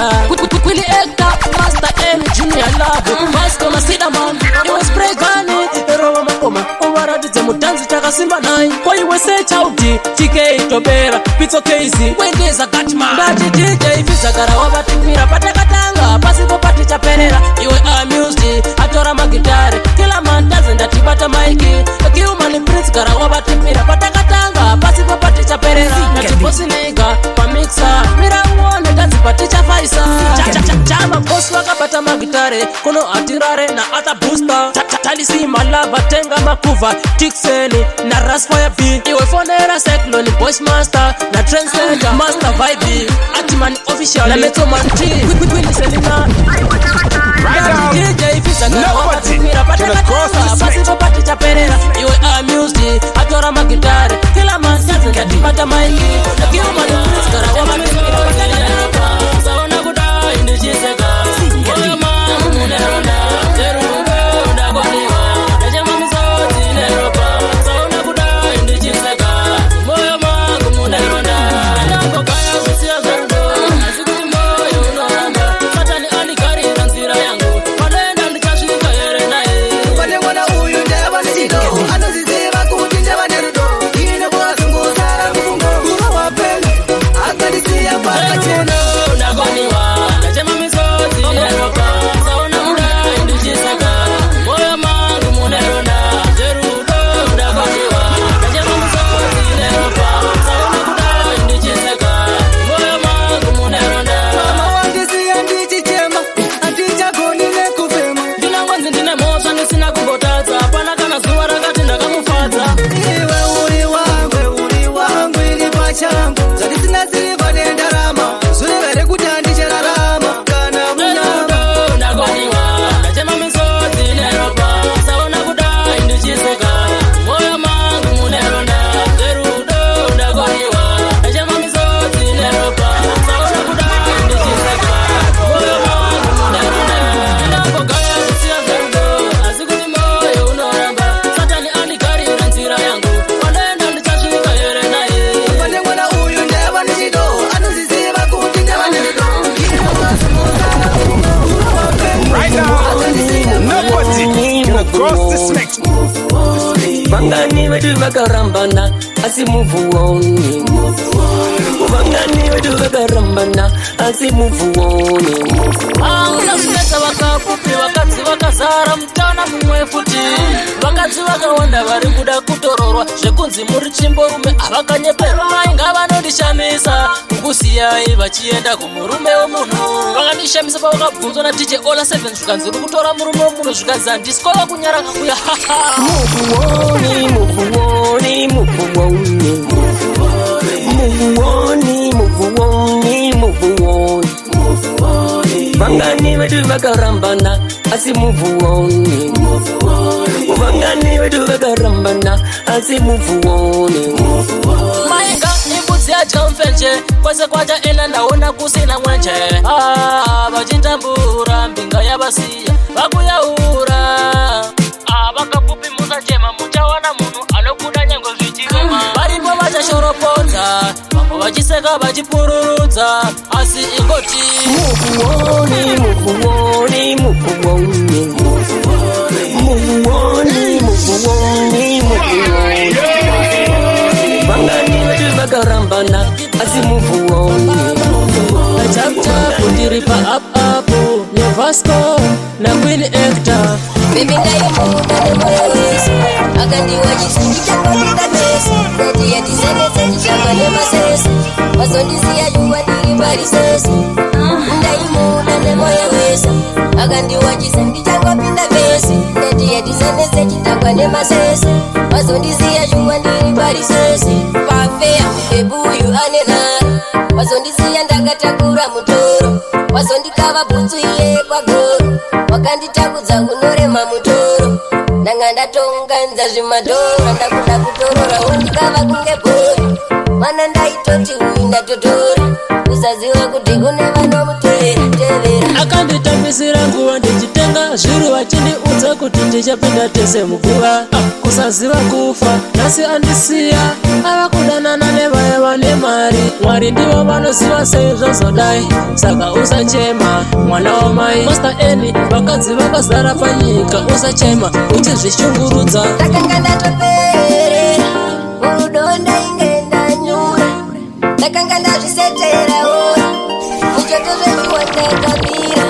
kwili ekta master m junior love masko masidaman iwe spray gani rova makoma uvaratidze mutanzi takasimba nai kwaiwe sechaudi tk tobera pitso case wendeza gatman ndati dj fizagara wavatipira patakatanga pasipopati chaperera iwe amused atora magitare kila mandaze ndatibata maiki akiumane prince gara wavatipira patakatanga pasipopati chaperera ndatibosinika pamixa mirauone ndadzipati chafaisa chamagosi vakabata magitare kuno atirare na ata booster talisi malava tenga makuva tikseni na rasfire b iwe fonera cyclone boys master na trendsetter master vibe atman official na metomanti kwiliselina DJ Fizagara wavatipira patakatanga pasipopati chaperera iwe amused atora magitare kila mandaze ndatibata maiki akiumane prince gara wavatipira patakatanga saona kudai ndichiseka moyo mangu munerona teruke undakoniwa ndachema misodzi neropa saona kudai ndichiseka moyo mangu munerona ndakogaya kusiya zverudo asi kuti moyo unoramba satani anigarira nzira yangu panoenda ndichasvika here naye pane mwana uyu ndava nechido anoziziva kuti ndava nerudo ine kuwazunguzara mufungo kuva wapeli akandisiya pakachena Vangani wetu vakarambana asi move on. Vangani wetu vakarambana asi move on. Unasumeta wakapupi wakati wakazara mtana mumwe futi. Wakati wakawanda vari kuda kutororwa zvekunzi muri chimborume avakanyeperwa mainga vanodishamisa kukusiyai vachienda kumurume womunhu. Vakandishamisa pavakabvunzwa natiche ola 7 zvikanzi uri kutora murume womunhu zvikanzi handisikova kunyara kakuya. Move on, move on, move on, move on, move on. Vangani wetu vakarambana asi move on. Vangani wetu vakarambana asi move on. Mainga imbudzi yajamfenje kwese kwacha ena ndaona kusina mwenje. Vachitambura mbinga yavasiya vakuyaura. Vakapupi musachema muchawana munhu anokuda nyango zvichirema. Varipo vachashoropodza vamwe vachiseka vachipururudza asi ingoti move on, move on, move on, move on, move on, move on. Vangani wetu vakarambana asi move on. Chapcha kundiripa up ne Vasco na Queen Hector. Baby ndayimuda nemoyo wesu akandiwachisindika kwandikatesi koti yatisenesechichamba nemasesi mazondiziya yuwa ndiri parisesi. Ndayimuda nemoyo wesu akandiwachisindika kwapinda vesi koti yatisenesechichamba nemasesi mazondiziya yuwa ndiri parisesi. Pafeya bebuyu anenara mazondiziya ndakatakura mutoro wazondikava bhutsu iye kwagoro wakanditakudza unorema mutoro ndanga ndatonganza zvimadhoro ndakuda kutorora wondikava kunge bhori mana ndaitoti uyu ndatotora usaziva kuti kune vanomutevera. Akanditambisira nguva ndichitenga zviri vachindiudza kuti ndichapinda tese muguva kusaziva kufa nhasi andisiya ava kudanana nevaya vane mari. Mwari ndivo vanoziva sei zvazodai saka usachema mwana wamai. Master Eni vakadzi vakazara panyika usachema kuti zvishungurudza. Ndakanga ndatoperera murudo ndainge ndanyura ndakanga ndazvisetera ora muchoto zvemuwa ndakabira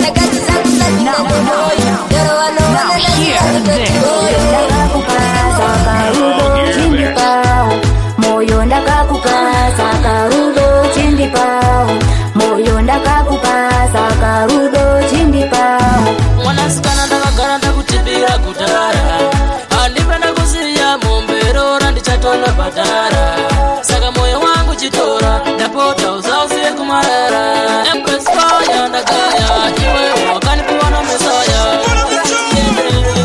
ndakadziza kusakina nomoyo dero vanovana ndazikatotigoyo ndakakupasa karudo chindipao moyo ndakakupasa karudo chindipao moyo ndakakupasa karudo chindipao. Mwanasikana ndakagara ndakutibira kudhara handipenda kusiya mumberora ndichatona padhara saka moyo wangu chitora ndapota usausiye kumarara. Empress fire ndagaya iwe wakanipiwa na Mesaya.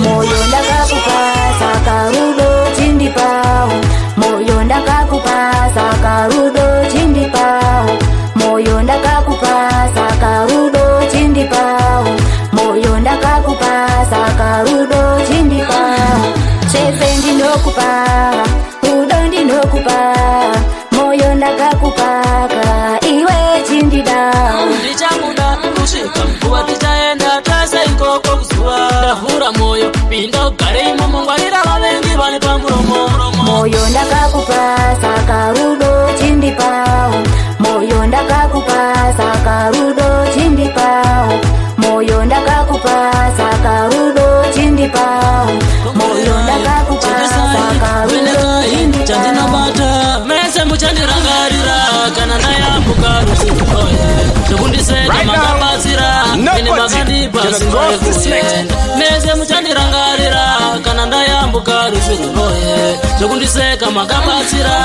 Moyo ndakakupasa karudo chindipao moyo ndakakupasa karudo chindipao moyo ndakakupasa karudo chindipao moyo ndakakupasa karudo chindipao. Chese ndinokupara rudo ndinokupara moyo ndakakupaka iwe chindidao. Ndichamuda kusvika mguva tichaenda tase ikoko kuzuva ndavhura moyo pinda ugare imomo ngwarira vavengi vane pamuromo. Moyo ndakakupasa karudo chindipao moyo ndakakupasa karudo chindipao moyo ndakakupasa karudo chindipao moyo ndakakupasa karudo chindipao. Chandinabata mese muchandirangarira kana ndayambuka ruziroye zvekundiseka makabatsira ine makandipa simba rekuyenda. Mese muchandirangarira kana ndayambuka ruziroye zvekundiseka makabatsira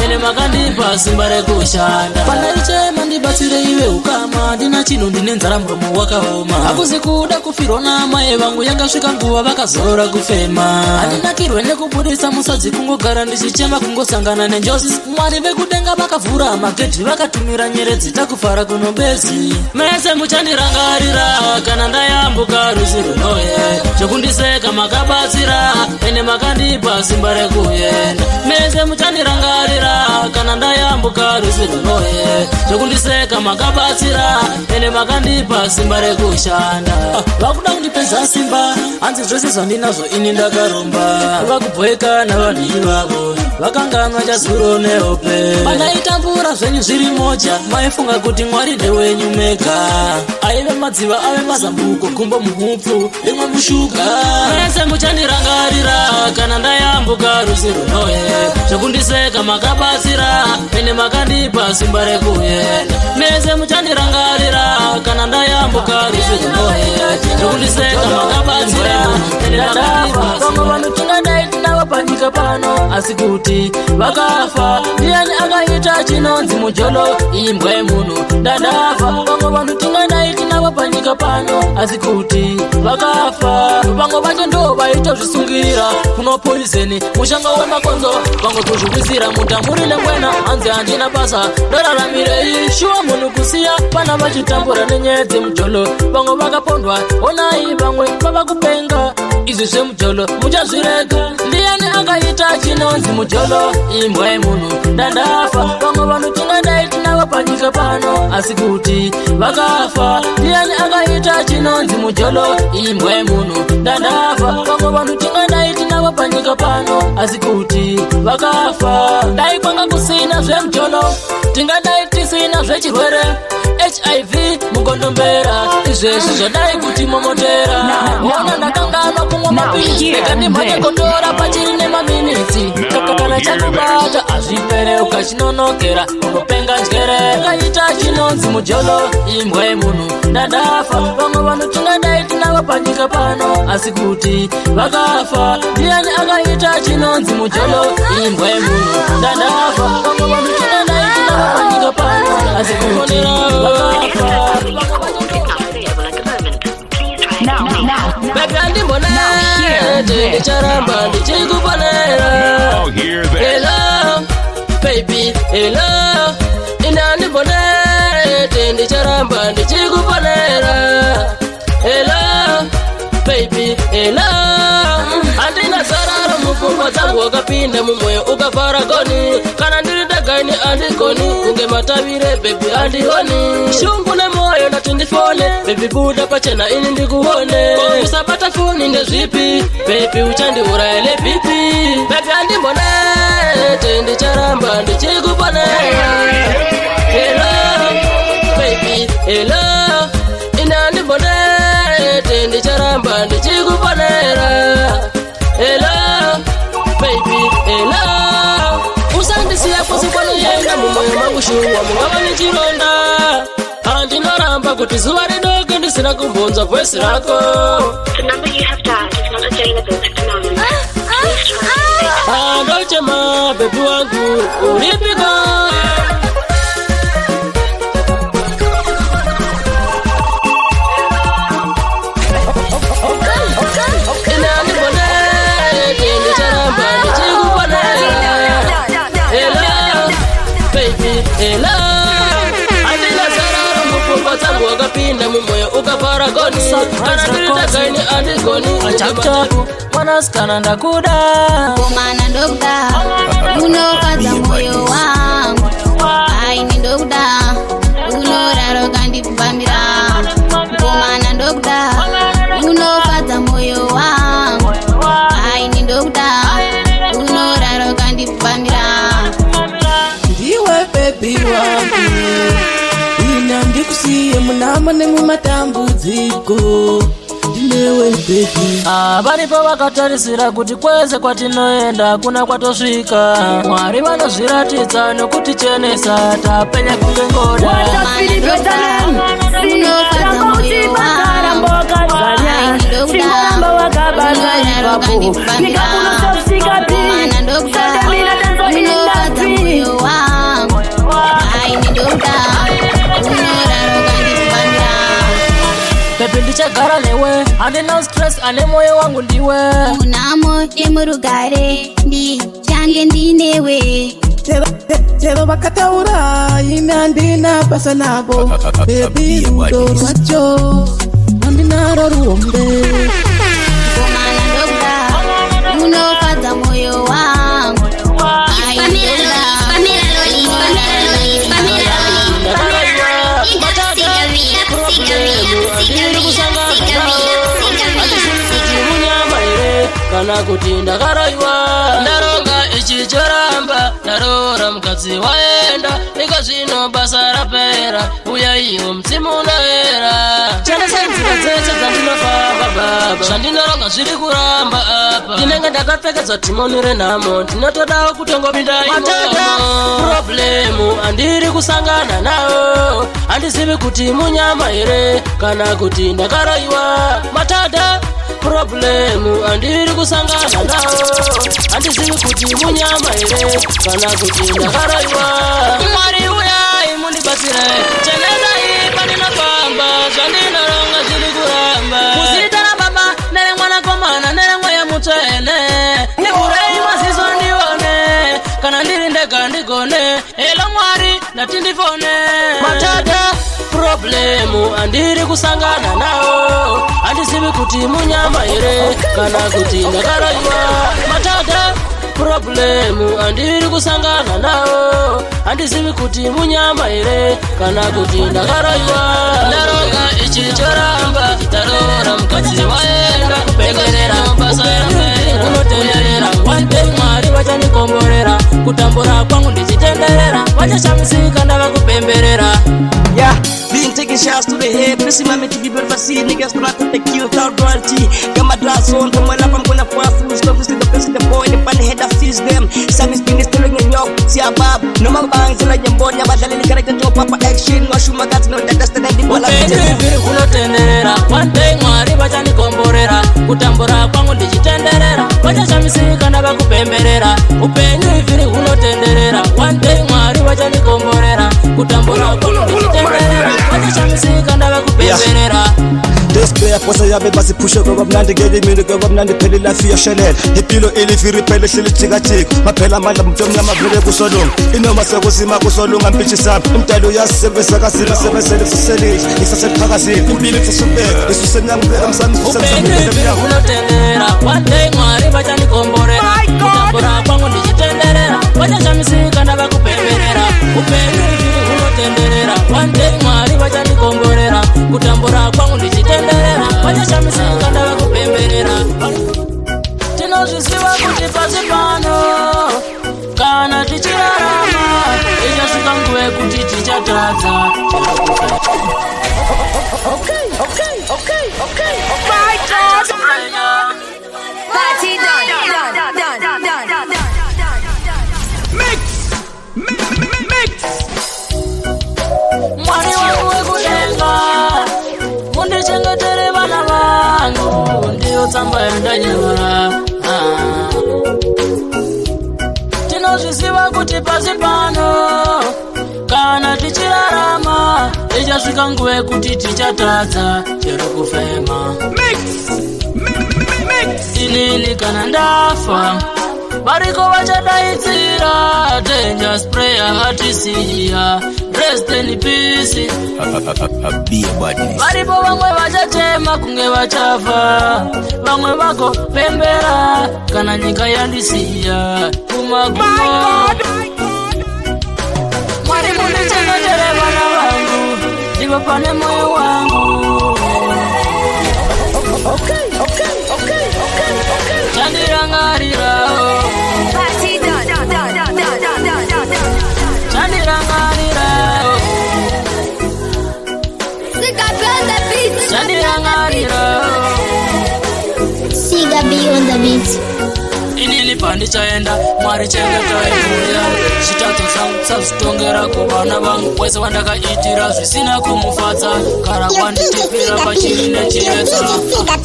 ine makandipa simba rekushanda. Pandaichema ndibatsire iwe ukama ndina chino ndine nzara muromo wakaoma. Hakuzi kuda kufirwa namai vangu yakasvika nguva vakazorora kufema. Handinakirwe nekubudisa musadzi kungogara ndichichema kungosangana nenjozi. Mwari vekudenga vakavhura magedhi vakatumira nyeredzi takufara kunobezi. Mese muchandirangarira kana ndayambuka ruziroye zvekundiseka makabatsira ene makandipa simba rekuyenda. Mese muchandirangarira kana ndayambuka ruziroye zvekundiseka makabatsira ene makandipa simba rekushanda. Vakuda kundipedza simba hanzi zvese zvandinazvo ini ndakaromba. Vakubhoeka navanhu ivavo vakanganwa chazuro nehope. Pandaitambura zvenyu zviri moja maifunga kuti Mwari ndewenyu mega. Aive madziva ave mazambuko kumbo muhupfu rimwe mushuga. Mese muchandirangarira kana ndayambuka rusi runoye. Zvekundiseka makabatsira ene makandipa simba rekuyenda. Mese muchandirangarira kana ndayambuka rusi runoye. Zvekundiseka makabatsira ene makandipa. Vamwe vanotingadai tinavo panyika pano asi kuti vakafa. Ndiani akaita chinonzi mujolo imbwa yemunhu ndadafa. Vamwe vanotingadai tinavo panyika pano asi kuti vakafa. Vamwe vacho ndo vaita zvisungira kuno poizeni mushanga wemakonzo. Vamwe kuzvikwisira mutamurire ngwena hanzi handina basa ndararamirei. Shuwa munhu kusiya pana vachitambura nenyedzi mujolo. Vamwe vakapondwa onai vamwe vava kupenga. Izvi zvemujolo muchazvirega. Ndiani akaita chinonzi mujolo imbwa yemunhu ndandafa. Vamwe vanotingadai tinavo panyika pano asi kuti vakafa. Ndiani akaita chinonzi mujolo imbwa yemunhu ndandafa. Vamwe vanotingadai tinavo panyika pano asi kuti vakafa. Dai kwanga kusina zvemujolo tingadai tisina zvechirwere HIV mukondombera. Izvezvi zvadai kuti momotera. Ona ndakanganwa kumwa mapirisi ndikandimhanya kondora pachiri nemaminitsi. Kana chakubata azvipere ukachinonokera unopenga njere. Akaita chinonzi mujolo imbwa yemunhu ndadafa. Vamwe vanotingadai tinavo panyika pano asi kuti vakafa. Ndiani akaita chinonzi mujolo imbwa yemunhu ndadafa. Vamwe vanotingadai tinavo panyika pano asi kuti vakafa. Baby andibonete ndicharamba ndichikuponera. Hello baby hello. Ina andibonete ndicharamba ndichikuponera. Hello baby hello. Andina sararo mupfungwa dzangu wakapinda mumwoyo ukavhara koni. Kana ndiri ndagaini andikoni kunge matavire baby andioni. Shungu nemoyo ndati ndifone baby buda pachena ini ndikuone. Usabata foni ndezvipi baby uchandiurayele pipi. Baby andibonete ndicharamba ndichikuponera. Hello baby hello. Ina andibonete ndicharamba ndichikuponera. Hello baby hello. Usandisiya kusikwana yenda mumoyo mangu shuwa mungava nichironda. Andinoramba kuti zuva ridoke ndisina kumbonza voice rako. The number you have dialed is not available at the moment. Please try again. Andochema baby wangu ulipika. Hello andina sararo mupfungwa dzangu wakapinda mumwoyo ukavhara koni. Kana ndiri andigoni achapchapu mwanasikana ndakuda. Komana ndokuda unofadza moyo wangu. Aini ndokuda unoraro kandikubambira. Komana ndokuda unofadza moyo wangu. Aini ndokuda unoraro kandikubambira. Ndiwe baby wangu ina ndikusiye munama nemumatambudziko. Ndinewe baby. Varipo vakatarisira kuti kwese kwatinoenda kuna kwatosvika. Mwari vanozviratidza nokutichenesa tapenya kunge ngoda. Komana ndokuda unofadza moyo wangu. Aini ndokuda unoraro kandikubambira. Komana ndokuda unofadza moyo wangu. Aini ndokuda unoraro kandikubambira. Baby ndichagara newe handina stress ane moyo wangu ndiwe. Munamo nemurugare ndichange ndinewe. Chero vakataura ine handina basa navo. Baby rudo rwacho handinaro ruombe. Komana ndokuda unofadza moyo wangu. Aini ndokuda kana kuti ndakaroiwa ndaronga ichi choramba ndarora mukadzi waenda ikazvino basa rapera uya iyo mtsimu unoera chanasenzira dzese dzandinofamba baba zvandinoronga zviri kuramba apa ndinenge ndakapfekedzwa timoni renhamo ndinotodawo kutongopinda imomo problemu andiri kusangana nawo handizivi kuti munyama here kana kuti ndakaroiwa matata problemu andiri kusangana nawo handizivi kuti munyama here kana kuti ndakaroiwa mwari uyai mundibatsire chenedai pandinofamba zvandinoronga zviri kuramba kuzita rababa nere mwanakomana nere mweya mutsvene ndivhurei maziso ndione kana ndiri ndega ndigone elo mwari ndatindifone matata problemu andiri kusangana nawo handizivi kuti munyama here kana kuti ndakaroiwa matata problemu andiri kusangana nawo handizivi kuti munyama here kana kuti ndakaroiwa ndaronga ichi choramba ndarora mukadzi waenda kupengerera basa yapera unotenderera one day mwari vachanikomborera kutambura kwangu ndichitenderera vachashamisika ndavakupemberera Been taking shots to the head, pressing my to give a seed, niggas not to take you without royalty. Got my glass on, from my lap, I'm gonna pass through. Stop to see the person, the boy, the bunny head that sees them. Some is being stealing in York, see a bab. No more bangs, and I am born, but I can't get to papa action. No shoe, my guts, no, that's the name. One day, Mari, but I comborera. Kutambura, Pango, digitenderera. But I shall see Kanaba Kupemberera. Open you if you will not tenderera. One day, Mari, but I comborera. Kutambura, Pango, digitenderera. This player posa yabe basi pusha kwa mnandi gedi mimi kwa mnandi peli la fia Chanel hipilo ili firi pele shili chika chika maphela amandla mtomnya mavule kusolunga inoma sekusima kusolunga mpichi sami umdalo yasebenzisa kasima sebenzele siselish isasephakazini impilo kusubeka isusenyangibeka msami kusemsambela unotendera one day mwari bachani komborera kutambura kwangu ndichitenderera vachashamisika ndavakupemberera upenyu unotenderera one day mwari vachani komborera kutambura kwangu ndichitenderera vachashamisika ndavakupemberera tinozvisiva kuti pasi pano kana tichirarama ichasvika nguve kuti tichatadza Party done. Mix. Mwari wangu wekudenga mundichengetere vana vangu ndiyo tsamba yandanyora tinozvisiva kuti pasi pano kana tichirarama ichasvika nguve kuti tichatadza chero kufema inini kana ndafa variko vachadaidzira dangerous prayer hatisiya rest in peace varipo vamwe vachatema kunge vachafa vamwe vagopembera kana nyika yandisiya kumagumo mwari mundichengetere vana vangu ndivo pane moyo wangu chandirangarirao chandirangarirao chandirangarirao Siga B on the beat. inini pandichaenda mwari chengetaemuya zvitadzo zvangu sazvitongera kuvana vangu wese wandakaitira zvisina kumufadza kara kwanditepera pachiri nechiedza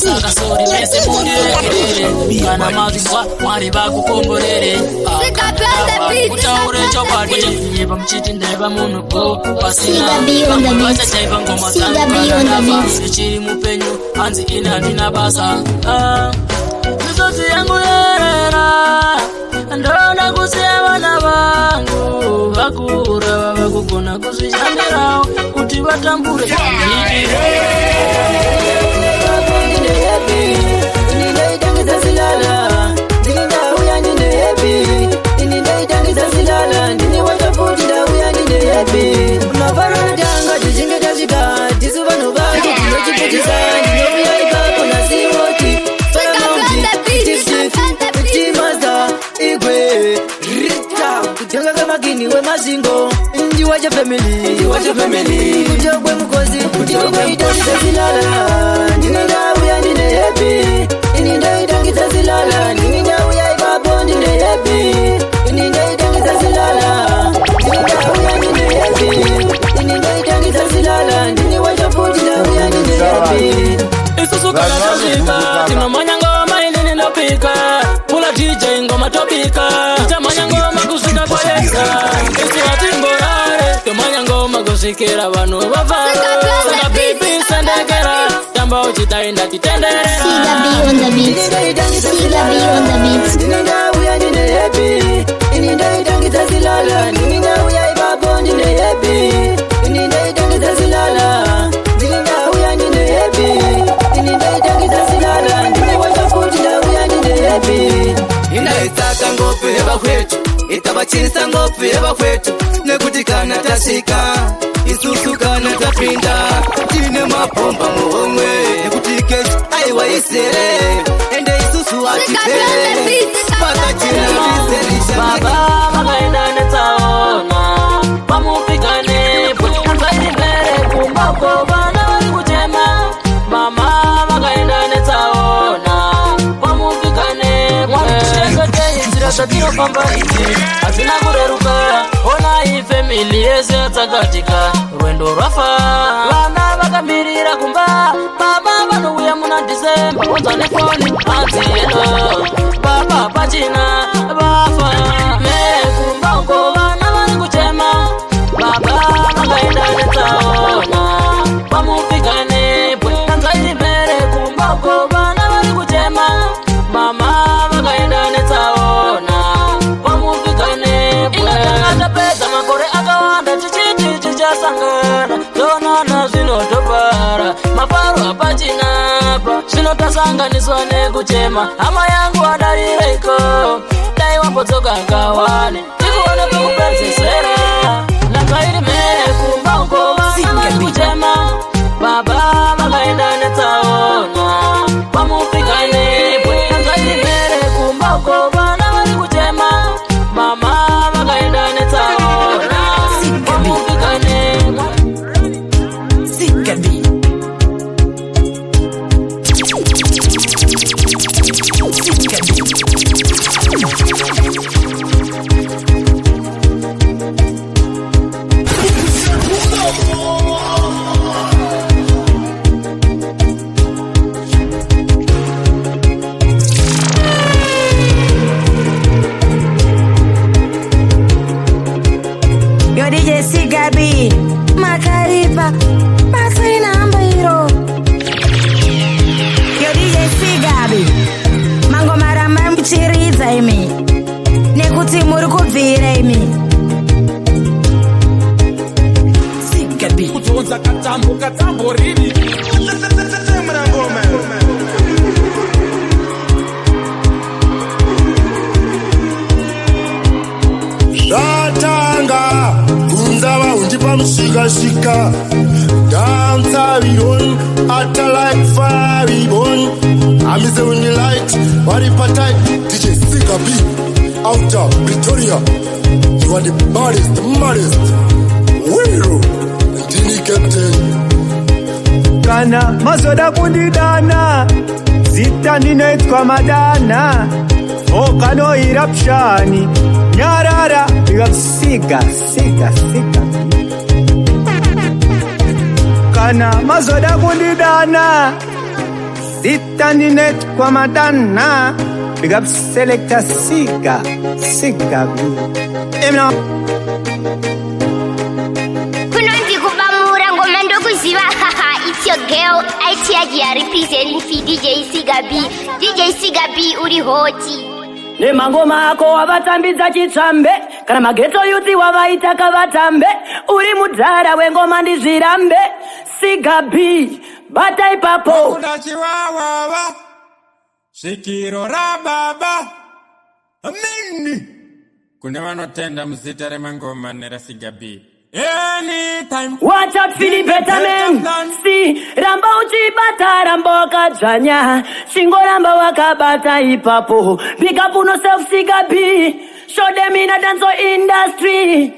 saka sori mese mundiregerere kana mazvizwa mwari vakukomborere kutaure chokwadi kuchekunyeva muchiti ndaiva munhu go pasina vachachaiva ngoma dzangu zvichiri mupenyu hanzi ini handina basa misodzi yangu yerera ndona kusiya vana vangu vakura vavakugona kuzvishandirawo kuti vatambure wacha family kutogwe mkozi kutogwe itazilala ndinenda uya ndine happy ininde itangita zilala ndinenda uya ibabo ndine happy ininde itangita zilala ndinenda uya ndine happy ininde itangita zilala ndine wacha futi na uya ndine happy isusu kana tazika tinamanya ngoma ili ninapika pula DJ ngoma topika tamanya ngoma kusika kwa yesa isu atingorare tamanya ngoma kusikira vanu bavara saka pipi sandekera tamba uchitainda titendere Siga B on the beat. Siga B on the beat. ndinenda uya ndine happy ininde itangita zilala ndinenda uya ibabo ndine happy ininde itangita zilala ndinenda uya ndine happy ininde itangita zilala ndine wacha futi na uya ndine happy inaitaka ngope yaba kwetu itabachisa ngope yaba kwetu nekuti kana tasika isusu kana tapinda tine mapomba muhomwe nekuti kesu aiwa isere ende isusu atipele paka china viserisha baba magaina netaona pamupigane pwekazaidi mbele kumbako bana wali kutema mama magaina netaona pamupigane mwakishekete inzira tatiro pambaiti hazina kureruka ona hii family yeze atakatika rwendo rafa vana vakamirira kumba baba vanouya muna December onzanefoni anziyeno baba pachina vafa mekumba uko vana vari kuchema baba vakaenda netsaona pamupigane pwekanzaiti mbere kumba uko vana vari kuchema mama vakaenda netsaona pamupigane pweatapedza makore akawanda chichiti chichasangana tonana zvinotobara mafaro apachinapa zvinotasanganiswa nekuchema hama yangu adarireiko dai wambodzoka ngawane tikuone pekupedzesera nangairi mere kumba uko vana vari kuchema baba vakaenda netsaona pamupigane pwekanzairi mere kumba uko vana vari kuchema mama vakaenda netsaona pamupigane Sigabi Yo DJ Sigabi Makaripa Masina Ambiro Yo DJ Sigabi Mango marama mchiriza imi Nekuti muri kubvira imi Sigabi kutonza katambo rini Datanga kunzava undipa mushika danza viron ata like fire viron amise undi light body patai DJ Sigabi out of Victoria you are the baddest maddest wiro ndini captain kana mazoda kundidana zita ndinoitwa madana okano irapshani nyarara ikasiga siga kana mazoda kundidana zita ndinoitwa madana big up selector siga emna kunonzi kubamura ngoma ndokuziva it's your girl ITIG representing for DJ Sigabi. DJ Sigabi uri hoti nemangoma ako wavatambidza chitsvambe kana mageto yuti wavaitaka vatambe uri mudhara wengoma ndizvirambe Sigabi bata ipapo Kuna chiwawawa shikiro ra baba amini kuna vanotenda muzita remangoma nera Sigabi anytime watch out for the better men see ramba uchibata ramba wakadzvanya shingo ramba wakabata ipapo pick up on yourself Sigabi show them in a dance industry